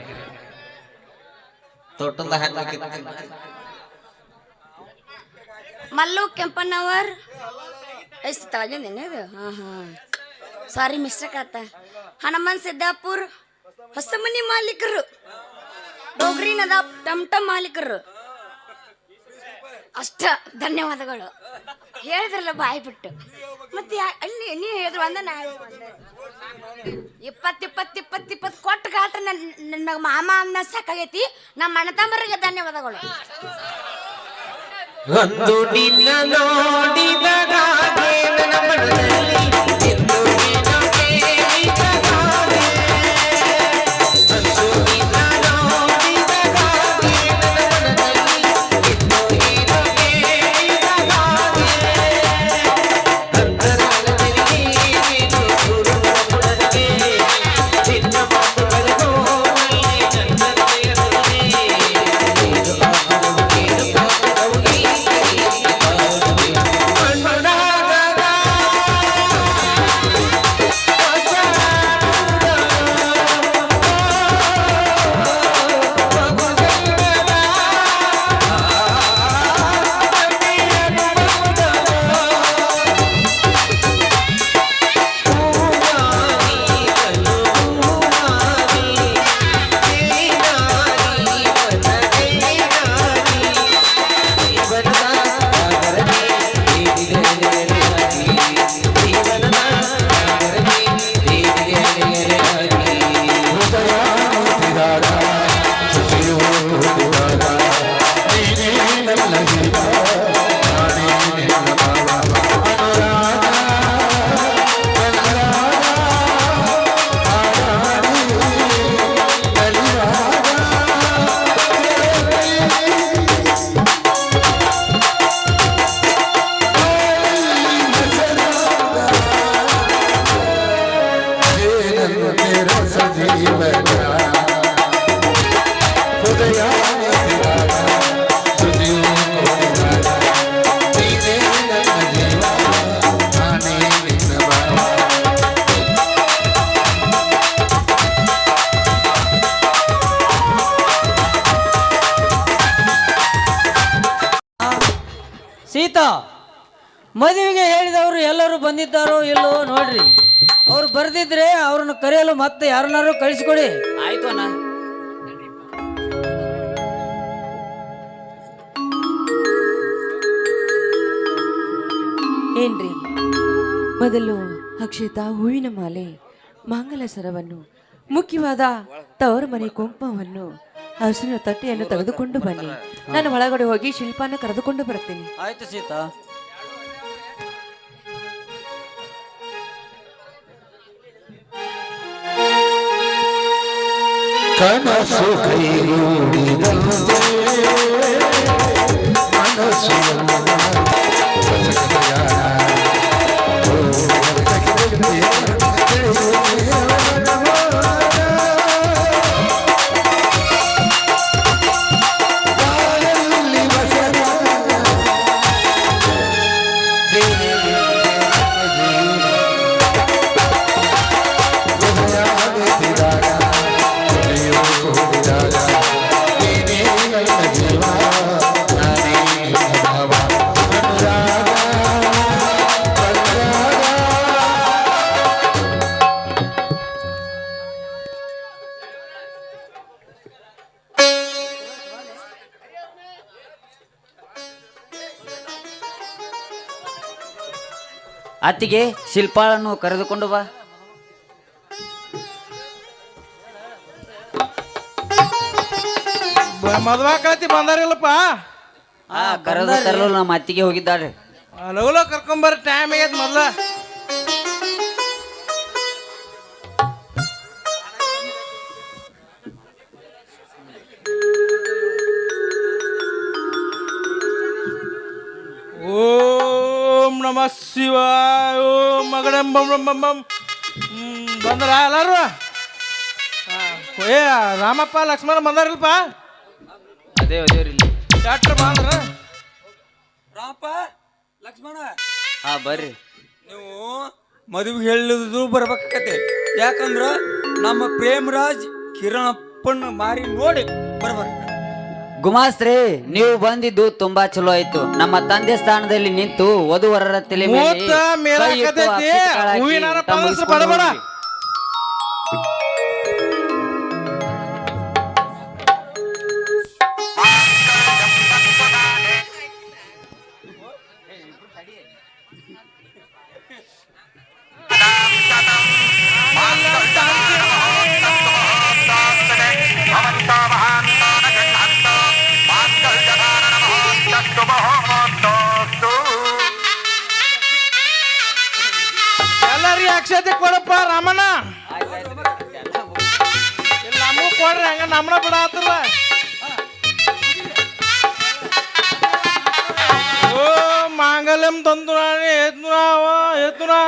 S8: ತೊಟ್ಟದ ಹಾಕ್ಬೇಕಿತ್ತು
S2: ಮಲ್ಲು ಕೆಂಪಣ್ಣವರ್ ಎಷ್ಟು ತಳಗಿಂದೇನೆ ಇದು ಹಾ ಹಾ ಸಾರಿ ಮಿಸ್ಟೇಕ್ ಆತ ಹನುಮನ್ ಸಿದ್ದಾಪುರ್ ಹೊಸಮನಿ ಮಾಲೀಕರು ಡೋಗ್ರಿ ನದ ಟಮ್ ಟಮ್ ಮಾಲೀಕರು ಅಷ್ಟ ಧನ್ಯವಾದಗಳು ಹೇಳಿದ್ರಲ್ಲ ಬಾಯಿ ಬಿಟ್ಟು ಮತ್ತೆ ಅಲ್ಲಿ ನೀ ಹೇಳಿದ್ರು ಅಂದ ನಾ ಇಪ್ಪತ್ತು ಕೊಟ್ಟು ಗಾಟ ನನ್ನ ಮಾಮ ಅನ್ನ ಸಾಕಾಗೈತಿ ನಮ್ಮ ಅಣ್ಣ ತಮ್ಮರಿಗೆ ಧನ್ಯವಾದಗಳು
S8: ಒಂದು ನಿನ್ನ ನೋಡಿದಗಾಗೆ ನನ್ನ ಮನದಲ್ಲಿ ಎಂದು ಏನೋ ಕೇಳಿದಗಾಗೆ. ಒಂದು ನಿನ್ನ ನೋಡಿದಗಾಗೆ ನನ್ನ ಮನದಲ್ಲಿ ಎಂದು ಏನೋ ಕೇಳಿದಗಾಗೆ. ಅಂತರಾಳದಲ್ಲಿ ನೀನು ಸುರುವ ಮುಡಕ್ಕೆ ನಿನ್ನ ಮಾತುಗಳಿಗೂ ನಲ್ಲಿ ನನ್ನ ಹೃದಯದಲ್ಲಿ ನೀನು
S5: ಸೀತಾ ಮದುವೆಗೆ ಹೇಳಿದವರು ಎಲ್ಲರೂ ಬಂದಿದ್ದಾರೋ ಇಲ್ಲೋ ನೋಡ್ರಿ ಅವ್ರು ಬರ್ದಿದ್ರೆ ಅವ್ರನ್ನ ಕರೆಯಲು ಮತ್ತೆ ಯಾರನ್ನಾರು ಕಳಿಸ್ಕೊಡಿ.
S4: ಆಯ್ತು ಅಣ್ಣ.
S3: ಏನ್ರಿ ಮೊದಲು ಅಕ್ಷಿತ ಹೂವಿನ ಮಾಲೆ ಮಂಗಲ ಸರವನ್ನು ಮುಖ್ಯವಾದ ತವರ ಮನೆ ಕುಂಕುಮವನ್ನು ಹಸಿರು ತಟ್ಟೆಯನ್ನು ತೆಗೆದುಕೊಂಡು ಬನ್ನಿ. ನಾನು ಒಳಗಡೆ ಹೋಗಿ ಶಿಲ್ಪಾನ ಕರೆದುಕೊಂಡು ಬರ್ತೀನಿ.
S5: ಆಯ್ತು ಸೀತಾ.
S9: ಕನಸು ಕೈಗೂಡಿದಂತೆ ಮನಸ್ಸು
S4: ಅತ್ತಿಗೆ ಶಿಲ್ಪಾಳನ್ನು ಕರೆದುಕೊಂಡು ಬಾ.
S1: ಮದ್ವಾ ಕಳತಿ ಬಂದಾರಿಲ್ಲಪ್ಪ.
S4: ಕರೆದು ತರಲು ನಮ್ಮ ಅತ್ತಿಗೆ ಹೋಗಿದ್ದಾರೆ.
S1: ಲಗು ಕರ್ಕೊಂಬರ್ರಿ, ಟೈಮ್ ಆಗೈತೆ ಮೊದ್ಲ. ಓಂ ನಮಃ ಶಿವಾಯ, ಓಂ ಮಗಡಂ ಬಂ ಬಂ ಬಂ ಬಂ. ಬಂದ್ರ ಎಲ್ಲಾರು? ಏ ರಾಮಪ್ಪ ಲಕ್ಷ್ಮಣ ಬಂದಾರಿಲ್ಪ?
S4: ಅದೇ ಇಲ್ಲಿ
S1: ಡಾಕ್ಟರ್ ಬಂದ್ರ?
S5: ರಾಮಪ್ಪ ಲಕ್ಷ್ಮಣ
S4: ಬರ್ರಿ.
S5: ನೀವು ಮದುವೆ ಹೇಳಿದ್ರು ಬರ್ಬೇಕಾಕತೆ. ಯಾಕಂದ್ರ ನಮ್ಮ ಪ್ರೇಮರಾಜ್ ಕಿರಣಪ್ಪನ ಮಾರಿ ನೋಡಿ ಬರ್ಬೇಕು.
S4: ಗುಮಾಸ್ತ್ರಿ, ನೀವು ಬಂದಿದ್ದು ತುಂಬಾ ಚಲೋ ಆಯ್ತು. ನಮ್ಮ ತಂದೆ ಸ್ಥಾನದಲ್ಲಿ ನಿಂತು ವಧುವರರ ತಲೆ ಮೇಲೆ
S1: ಮೂತ ಮೇಲ
S4: ಕೈ ಇಟ್ಟು
S1: ಹಾಕತೈತಿ.
S4: ಅಕ್ಷತೆ ಹಾಕಿ
S1: ಹೂವಿನಾರ
S4: ಊಟ
S1: ಪಲ್ಸ್
S4: ಮುಗಿಸ್ಕೊಂಡು
S1: ಬಡಬಡ.
S4: ಹೋಗ್ರಿ.
S1: ಎಲ್ಲಾರಿ ಅಕ್ಷತೆ ಕೊಡಪ್ಪ ರಾಮಣ್ಣ. ಇಲ್ಲ ನಮಗೂ ಕೊಡ್ರಿ, ಹಂಗ ನಮ್ಮನ ಬಿಡಾತಲ್ಲ. ಓ ಮಾಂಗಲ್ಯಂ ತಂದು ಎತ್ತುನಾ.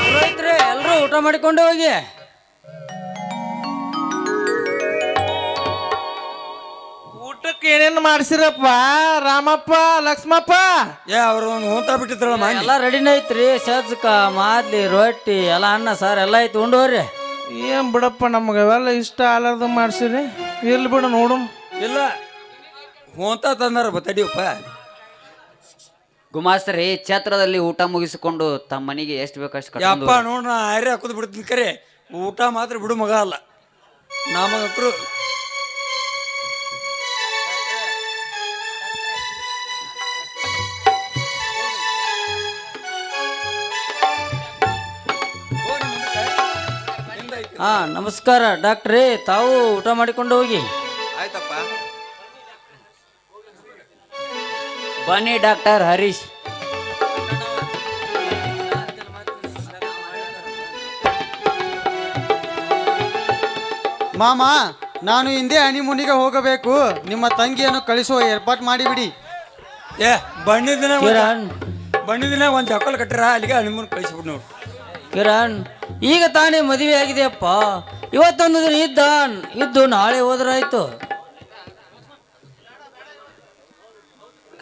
S5: ಪುರೋಹಿತ್ರೆ ಎಲ್ಲರೂ ಊಟ ಮಾಡಿಕೊಂಡು ಹೋಗಿ.
S1: ಊಟಕ್ಕೆ ಏನೇನು ಮಾಡ್ಸಿರಪ್ಪ ರಾಮಪ್ಪ ಲಕ್ಷ್ಮಪ್ಪ?
S5: ಅವ್ರು ಊಟ ಬಿಟ್ಟಿದ್ರಲ್ಲ ಎಲ್ಲ ರೆಡಿನ ಐತ್ರಿ. ಸಜ್ಜಕ ಮಾದ್ಲಿ ರೊಟ್ಟಿ ಎಲ್ಲ ಅನ್ನ ಸಾರು ಎಲ್ಲ ಐತಿ, ಉಂಡೋರಿ.
S1: ಏನ್ ಬಿಡಪ್ಪ, ನಮ್ಗೆ ಅವೆಲ್ಲ ಇಷ್ಟ ಆಗಲಾರ್ದ ಮಾಡ್ಸಿರಿ. ಇರ್ಲಿ ಬಿಡು ನೋಡು.
S5: ಇಲ್ಲ ಹೋಂತ ತಂದಾರ ತಡಿಯಪ್ಪ.
S4: ಗುಮಾಸ್ತ್ರಿ ಛತ್ರದಲ್ಲಿ ಊಟ ಮುಗಿಸಿಕೊಂಡು ತಮ್ಮ ಮನೆಗೆ ಎಷ್ಟು ಬೇಕಷ್ಟು ಕರ್ಕೊಂಡು
S5: ಯಪ್ಪ
S4: ಹೋಗ್ರಿ.
S5: ನೋಡ್ ನಾ ಆಯ್ರೆ ಹಾಕೋದು ಬಿಡ್ತೀನಿ ಕರೆ, ಊಟ ಮಾತ್ರ ಬಿಡು ಮಗ ಅಲ್ಲ ನಮಗಕ್ರು. ನಮಸ್ಕಾರ ಡಾಕ್ಟ್ರೇ, ತಾವು ಊಟ ಮಾಡಿಕೊಂಡು ಹೋಗಿ.
S6: ಆಯ್ತಪ್ಪ.
S4: ಬನ್ನಿ ಡಾಕ್ಟರ್ ಹರೀಶ್.
S7: ಮಾಮ, ನಾನು ಹಿಂದೆ ಹನಿಮೂನಿಗೆ ಹೋಗಬೇಕು. ನಿಮ್ಮ ತಂಗಿಯನ್ನು ಕಳಿಸುವ ಏರ್ಪಾಟ್ ಮಾಡಿಬಿಡಿ.
S5: ಬಣ್ಣಿದಿನ
S4: ಕಿರಣ್
S5: ಬಣ್ಣಿದಿನ ಒಂದು ಚಪ್ಪಲ್ ಕಟ್ಟಿರ ಅಲ್ಲಿಗೆ ಹನಿಮೂನ್ ಕಳಿಸ್ಬಿಟ್ಟು ನೋಡು. ಕಿರಣ್, ಈಗ ತಾನೇ ಮದುವೆ ಆಗಿದೆಯಪ್ಪ. ಇವತ್ತೊಂದು ದಿನ ಇದ್ದು ನಾಳೆ ಹೋದ್ರಾಯ್ತು.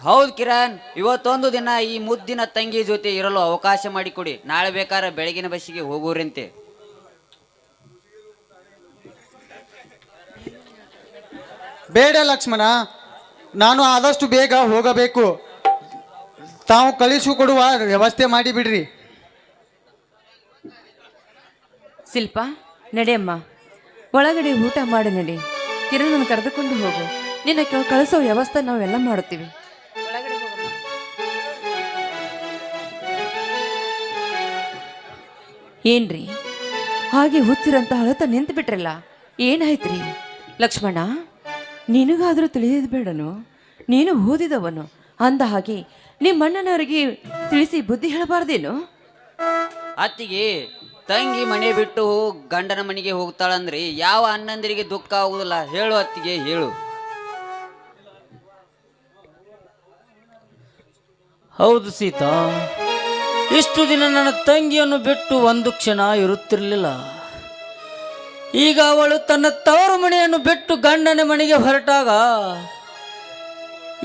S4: ಹೌದು ಕಿರಣ್, ಇವತ್ತೊಂದು ದಿನ ಈ ಮುದ್ದಿನ ತಂಗಿ ಜೊತೆ ಇರಲು ಅವಕಾಶ ಮಾಡಿಕೊಡಿ. ನಾಳೆ ಬೇಕಾದ್ರೆ ಬೆಳಗಿನ ಬಸ್ಸಿಗೆ ಹೋಗೋರಂತೆ.
S7: ಬೇಡ ಲಕ್ಷ್ಮಣ, ನಾನು ಆದಷ್ಟು ಬೇಗ ಹೋಗಬೇಕು. ತಾವು ಕಳಿಸಿಕೊಡುವ ವ್ಯವಸ್ಥೆ ಮಾಡಿಬಿಡ್ರಿ.
S3: ಶಿಲ್ಪ, ನಡೆಯಮ್ಮ, ಒಳಗಡೆ ಊಟ ಮಾಡಿ ನಡಿ. ಕಿರಣನ್ನು ಕರೆದುಕೊಂಡು ಹೋಗು. ನಿನ್ನ ಕಳಿಸೋ ವ್ಯವಸ್ಥೆ ನಾವೆಲ್ಲ ಮಾಡುತ್ತೀವಿ. ಒಳಗಡೆ ಹೋಗಮ್ಮ. ಏನ್ರಿ ಹಾಗೆ ಹುಚ್ಚಿರಂತ ಅಳತ ನಿಂತು ಬಿಟ್ರಲ್ಲ, ಏನಾಯ್ತ್ರಿ? ಲಕ್ಷ್ಮಣ, ನಿನಗಾದ್ರೂ ತಿಳಿಯೋದು ಬೇಡನು? ನೀನು ಓದಿದವನು ಅಂದ ಹಾಗೆ ನಿಮ್ಮ ಅಣ್ಣನವರಿಗೆ ತಿಳಿಸಿ ಬುದ್ಧಿ ಹೇಳಬಾರ್ದೇನು?
S4: ಅತ್ತಿಗೆ ತಂಗಿ ಮನೆ ಬಿಟ್ಟು ಗಂಡನ ಮನೆಗೆ ಹೋಗ್ತಾಳಂದ್ರಿ ಯಾವ ಅಣ್ಣಂದಿರಿಗೆ ದುಃಖ ಆಗುದಿಲ್ಲ? ಹೇಳು ಅತ್ತಿಗೆ, ಹೇಳು.
S5: ಹೌದು ಸೀತಾ, ಇಷ್ಟು ದಿನ ನನ್ನ ತಂಗಿಯನ್ನು ಬಿಟ್ಟು ಒಂದು ಕ್ಷಣ ಇರುತ್ತಿರಲಿಲ್ಲ. ಈಗ ಅವಳು ತನ್ನ ತವರು ಮನೆಯನ್ನು ಬಿಟ್ಟು ಗಂಡನ ಮನೆಗೆ ಹೊರಟಾಗ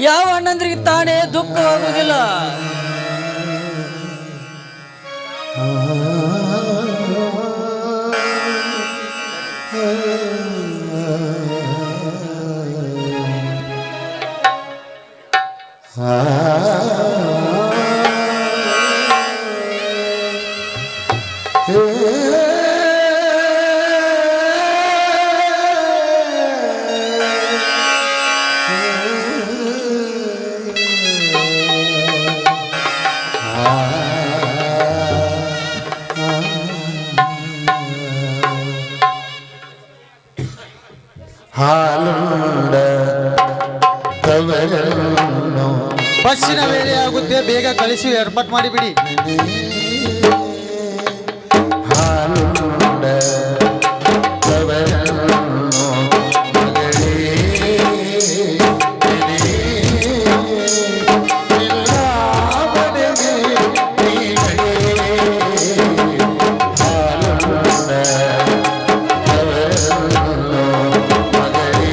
S5: ಯಾವ ಅಣ್ಣಂದ್ರಿಗೆ ತಾನೇ ದುಃಖವಾಗುವುದಿಲ್ಲ?
S9: ತವರನ್ನು
S7: ಬಸ್ಸಿನ ವೇಳೆ ಆಗುತ್ತೆ, ಬೇಗ ಕಳಿಸಿ ಏರ್ಪಾಟ್ ಮಾಡಿಬಿಡಿ.
S9: ಹಾಲುಂಡ ತವರನ್ನು ಮಗಳೇ ಎಲ್ಲ ಮನೆಗೆ ನೀನೇ. ಹಾಲುಂಡ ತವರನ್ನು ಮಗಳೇ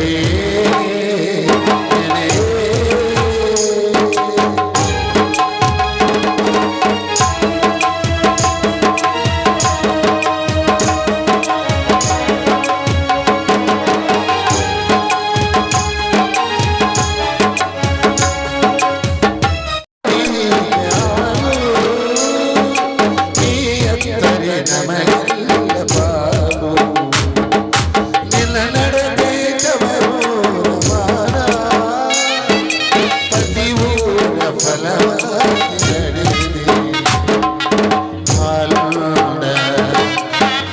S9: ನಮಗೆಲ್ಲ ಬಾಳು ನಿನ್ನ ನಡತೆ ತವರು ಮಾನ ಪತಿವೂರ ಫಲವಾಗಿ ನಡೆದಿದೆ. ಹಾಲುಂಡ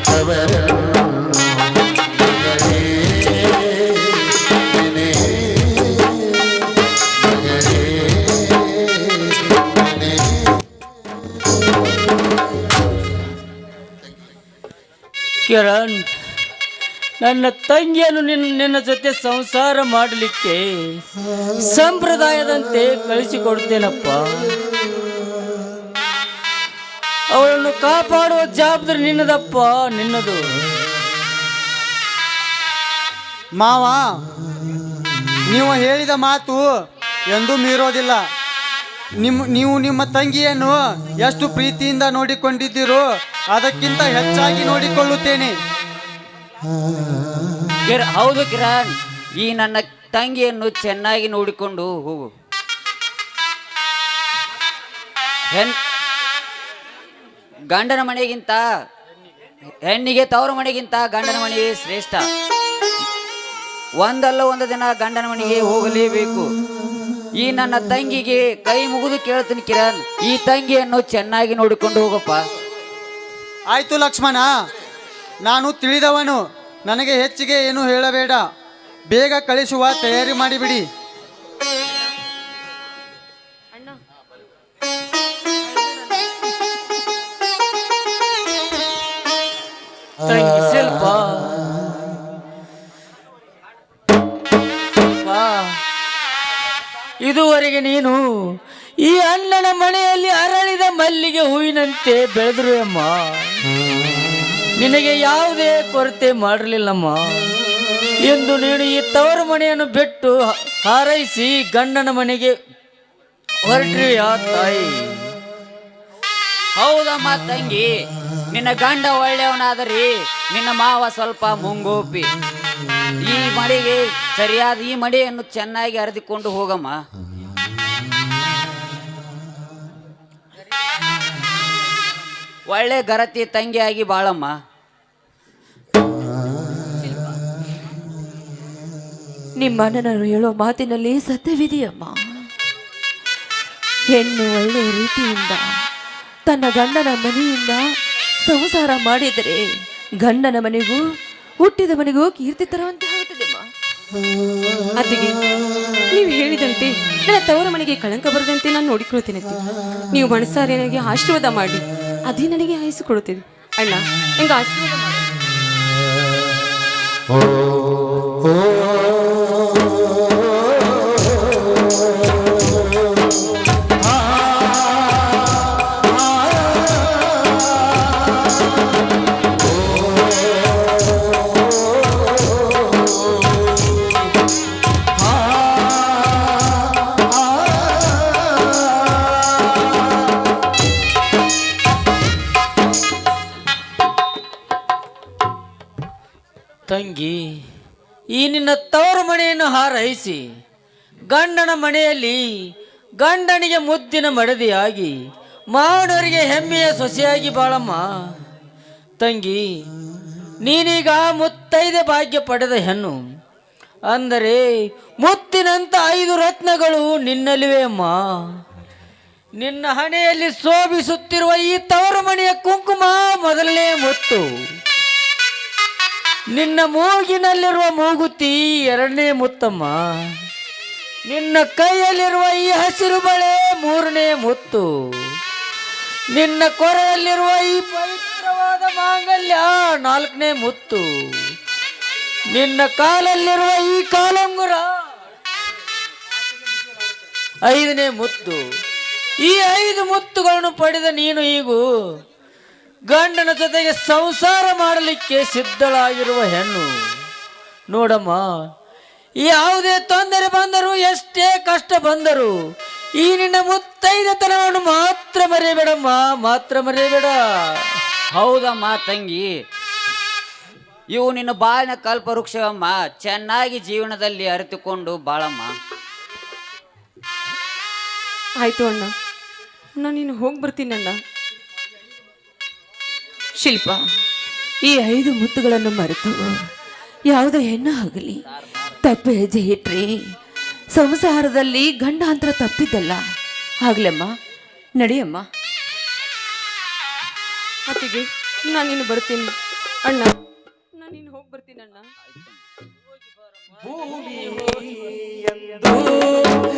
S9: ತವರನ್ನು ಮಗಳೇ ನೆನೆ, ಮಗಳೇ ನೆನೆ.
S5: ಕಿರಣ್, ನನ್ನ ತಂಗಿಯನ್ನು ನಿನ್ನ ಜೊತೆ ಸಂಸಾರ ಮಾಡಲಿಕ್ಕೆ ಸಂಪ್ರದಾಯದಂತೆ ಕಳಿಸಿಕೊಡ್ತೇನಪ್ಪ. ಅವಳನ್ನು ಕಾಪಾಡುವ ಜವಾಬ್ದಾರಿ ನಿನ್ನದಪ್ಪ, ನಿನ್ನದು.
S7: ಮಾವ, ನೀವು ಹೇಳಿದ ಮಾತು ಎಂದೂ ಮೀರೋದಿಲ್ಲ. ನೀವು ನಿಮ್ಮ ತಂಗಿಯನ್ನು ಎಷ್ಟು ಪ್ರೀತಿಯಿಂದ ನೋಡಿಕೊಂಡಿದ್ದೀರೋ ಅದಕ್ಕಿಂತ ಹೆಚ್ಚಾಗಿ ನೋಡಿಕೊಳ್ಳುತ್ತೇನೆ.
S4: ಹೌದು ಕಿರಣ್, ಈ ನನ್ನ ತಂಗಿಯನ್ನು ಚೆನ್ನಾಗಿ ನೋಡಿಕೊಂಡು ಹೋಗು. ಗಂಡನ ಮನೆಗಿಂತ ಹೆಣ್ಣಿಗೆ ತವರ ಮನೆಗಿಂತ ಗಂಡನ ಮನೆಯೇ ಶ್ರೇಷ್ಠ. ಒಂದಲ್ಲ ಒಂದು ದಿನ ಗಂಡನ ಮನೆಗೆ ಹೋಗಲೇಬೇಕು. ಈ ನನ್ನ ತಂಗಿಗೆ ಕೈ ಮುಗಿದು ಕೇಳ್ತೀನಿ ಕಿರಣ್, ಈ ತಂಗಿಯನ್ನು ಚೆನ್ನಾಗಿ ನೋಡಿಕೊಂಡು ಹೋಗಪ್ಪ.
S7: ಆಯ್ತು ಲಕ್ಷ್ಮಣ, ನಾನು ತಿಳಿದವನು. ನನಗೆ ಹೆಚ್ಚಿಗೆ ಏನು ಹೇಳಬೇಡ, ಬೇಗ ಕಳಿಸುವ ತಯಾರಿ ಮಾಡಿಬಿಡಿ.
S5: ತಂಗಿ ಸ್ವಲ್ಪ ಇದುವರೆಗೆ ನೀನು ಈ ಅಣ್ಣನ ಮನೆಯಲ್ಲಿ ಅರಳಿದ ಮಲ್ಲಿಗೆ ಹೂವಿನಂತೆ ಬೆಳೆದ್ರು ಅಮ್ಮ. ನಿನಗೆ ಯಾವುದೇ ಕೊರತೆ ಮಾಡಲಿಲ್ಲಮ್ಮ. ಎಂದು ನೀನು ಈ ತವರು ಮನೆಯನ್ನು ಬಿಟ್ಟು ಹಾರೈಸಿ ಗಂಡನ ಮನೆಗೆ ಹೊರಟ್ರಿಯ ತಾಯಿ.
S4: ಹೌದಮ್ಮ ತಂಗಿ, ನಿನ್ನ ಗಂಡ ಒಳ್ಳೆಯವನಾದರಿ ನಿನ್ನ ಮಾವ ಸ್ವಲ್ಪ ಮುಂಗೋಪಿ. ಈ ಮಡಿಗೆ ಸರಿಯಾದ ಈ ಮಡಿಯನ್ನು ಚೆನ್ನಾಗಿ ಅರೆದುಕೊಂಡು ಹೋಗಮ್ಮ. ಒಳ್ಳೆ ಗರತಿ ತಂಗಿಯಾಗಿ ಬಾಳಮ್ಮ.
S3: ನಿಮ್ಮ ಅಣ್ಣನವರು ಹೇಳೋ ಮಾತಿನಲ್ಲಿ ಸತ್ಯವಿದೆಯಮ್ಮ. ಹೆಣ್ಣು ಒಳ್ಳೆಯ ರೀತಿಯಿಂದ ತನ್ನ ಗಂಡನ ಮನೆಯಿಂದ ಸಂಸಾರ ಮಾಡಿದರೆ ಗಂಡನ ಮನೆಗೂ ಹುಟ್ಟಿದ ಮನೆಗೂ ಕೀರ್ತಿ ತರುವಂತೆ ಆಗುತ್ತದೆಮ್ಮ.
S10: ಅತ್ತಿಗೆ, ನೀವು ಹೇಳಿದಂತೆ ನನ್ನ ತವರ ಮನೆಗೆ ಕಳಂಕ ಬರದಂತೆ ನಾನು ನೋಡಿಕೊಳ್ತೇನೆ. ನೀವು ಮನಸಾರೆ ನನಗೆ ಆಶೀರ್ವಾದ ಮಾಡಿ ಅದೇ ನನಗೆ ಆಯಿಸಿಕೊಡುತ್ತೇನೆ. ಅಣ್ಣ, ನಂಗೆ ಆಶೀರ್ವಾದ ಮಾಡಿ.
S5: ತಂಗಿ, ಈ ನಿನ್ನ ತವರು ಮನೆಯನ್ನು ಹಾರೈಸಿ ಗಂಡನ ಮನೆಯಲ್ಲಿ ಗಂಡನಿಗೆ ಮುದ್ದಿನ ಮಡದಿಯಾಗಿ ಮಾವನವರಿಗೆ ಹೆಮ್ಮೆಯ ಸೊಸೆಯಾಗಿ ಬಾಳಮ್ಮ. ತಂಗಿ, ನೀನೀಗ ಮುತ್ತೈದೆ ಭಾಗ್ಯ ಪಡೆದ ಹೆಣ್ಣು. ಅಂದರೆ ಮುತ್ತಿನಂತ 5 ರತ್ನಗಳು ನಿನ್ನಲ್ಲಿವೆ ಅಮ್ಮ. ನಿನ್ನ ಹಣೆಯಲ್ಲಿ ಶೋಭಿಸುತ್ತಿರುವ ಈ ತವರು ಮನೆಯ ಕುಂಕುಮ ಮೊದಲನೇ ಮುತ್ತು. ನಿನ್ನ ಮೂಗಿನಲ್ಲಿರುವ ಮೂಗುತಿ 2ನೇ ಮುತ್ತಮ್ಮ. ನಿನ್ನ ಕೈಯಲ್ಲಿರುವ ಈ ಹಸಿರು ಬಳೆ 3ನೇ ಮುತ್ತು, ನಿನ್ನ ಕೊರಳಲ್ಲಿರುವ ಈ ಪವಿತ್ರವಾದ ಮಾಂಗಲ್ಯ 4ನೇ ಮುತ್ತು, ನಿನ್ನ ಕಾಲಲ್ಲಿರುವ ಈ ಕಾಲಂಗುರ 5ನೇ ಮುತ್ತು. ಈ 5 ಮುತ್ತುಗಳನ್ನು ಪಡೆದ ನೀನು ಈಗ ಗಂಡನ ಜೊತೆಗೆ ಸಂಸಾರ ಮಾಡಲಿಕ್ಕೆ ಸಿದ್ಧಳಾಗಿರುವ ಹೆಣ್ಣು. ನೋಡಮ್ಮ, ಯಾವುದೇ ತೊಂದರೆ ಬಂದರೂ ಎಷ್ಟೇ ಕಷ್ಟ ಬಂದರೂ ಈ ನಿನ್ನ ಮುತ್ತೈದತನವನ್ನು ಮಾತ್ರ ಮರೆಯಬೇಡಮ್ಮ, ಮಾತ್ರ ಮರೆಯಬೇಡ.
S4: ಹೌದಮ್ಮ ತಂಗಿ, ಇವು ನಿನ್ನ ಬಾಳಿನ ಕಲ್ಪವೃಕ್ಷವಮ್ಮ. ಚೆನ್ನಾಗಿ ಜೀವನದಲ್ಲಿ ಅರಿತುಕೊಂಡು ಬಾಳಮ್ಮ.
S10: ಆಯ್ತು ಅಣ್ಣ, ನಾನು ನೀನು ಹೋಗಿ ಬರ್ತೀನಿ ಅಣ್ಣ.
S3: ಶಿಲ್ಪ, ಈ 5 ಮುತ್ತುಗಳನ್ನು ಮರೆತು ಯಾವುದೇ ಹೆಣ್ಣು ಆಗಲಿ ತಪ್ಪು ಹೆಜ್ಜೆ ಇಟ್ರಿ ಸಂಸಾರದಲ್ಲಿ ಗಂಡಾಂತರ ತಪ್ಪಿದ್ದಲ್ಲ. ಆಗ್ಲಮ್ಮ, ನಡಿಯಮ್ಮ.
S10: ಅತ್ತಿಗೆ, ನಾನು ನೀನು ಬರ್ತೀನಿ ಅಣ್ಣ, ನಾನು ನೀನು ಹೋಗಿ ಬರ್ತೀನಿ ಅಣ್ಣ.
S8: ಭೂಮಿ ಎಂದು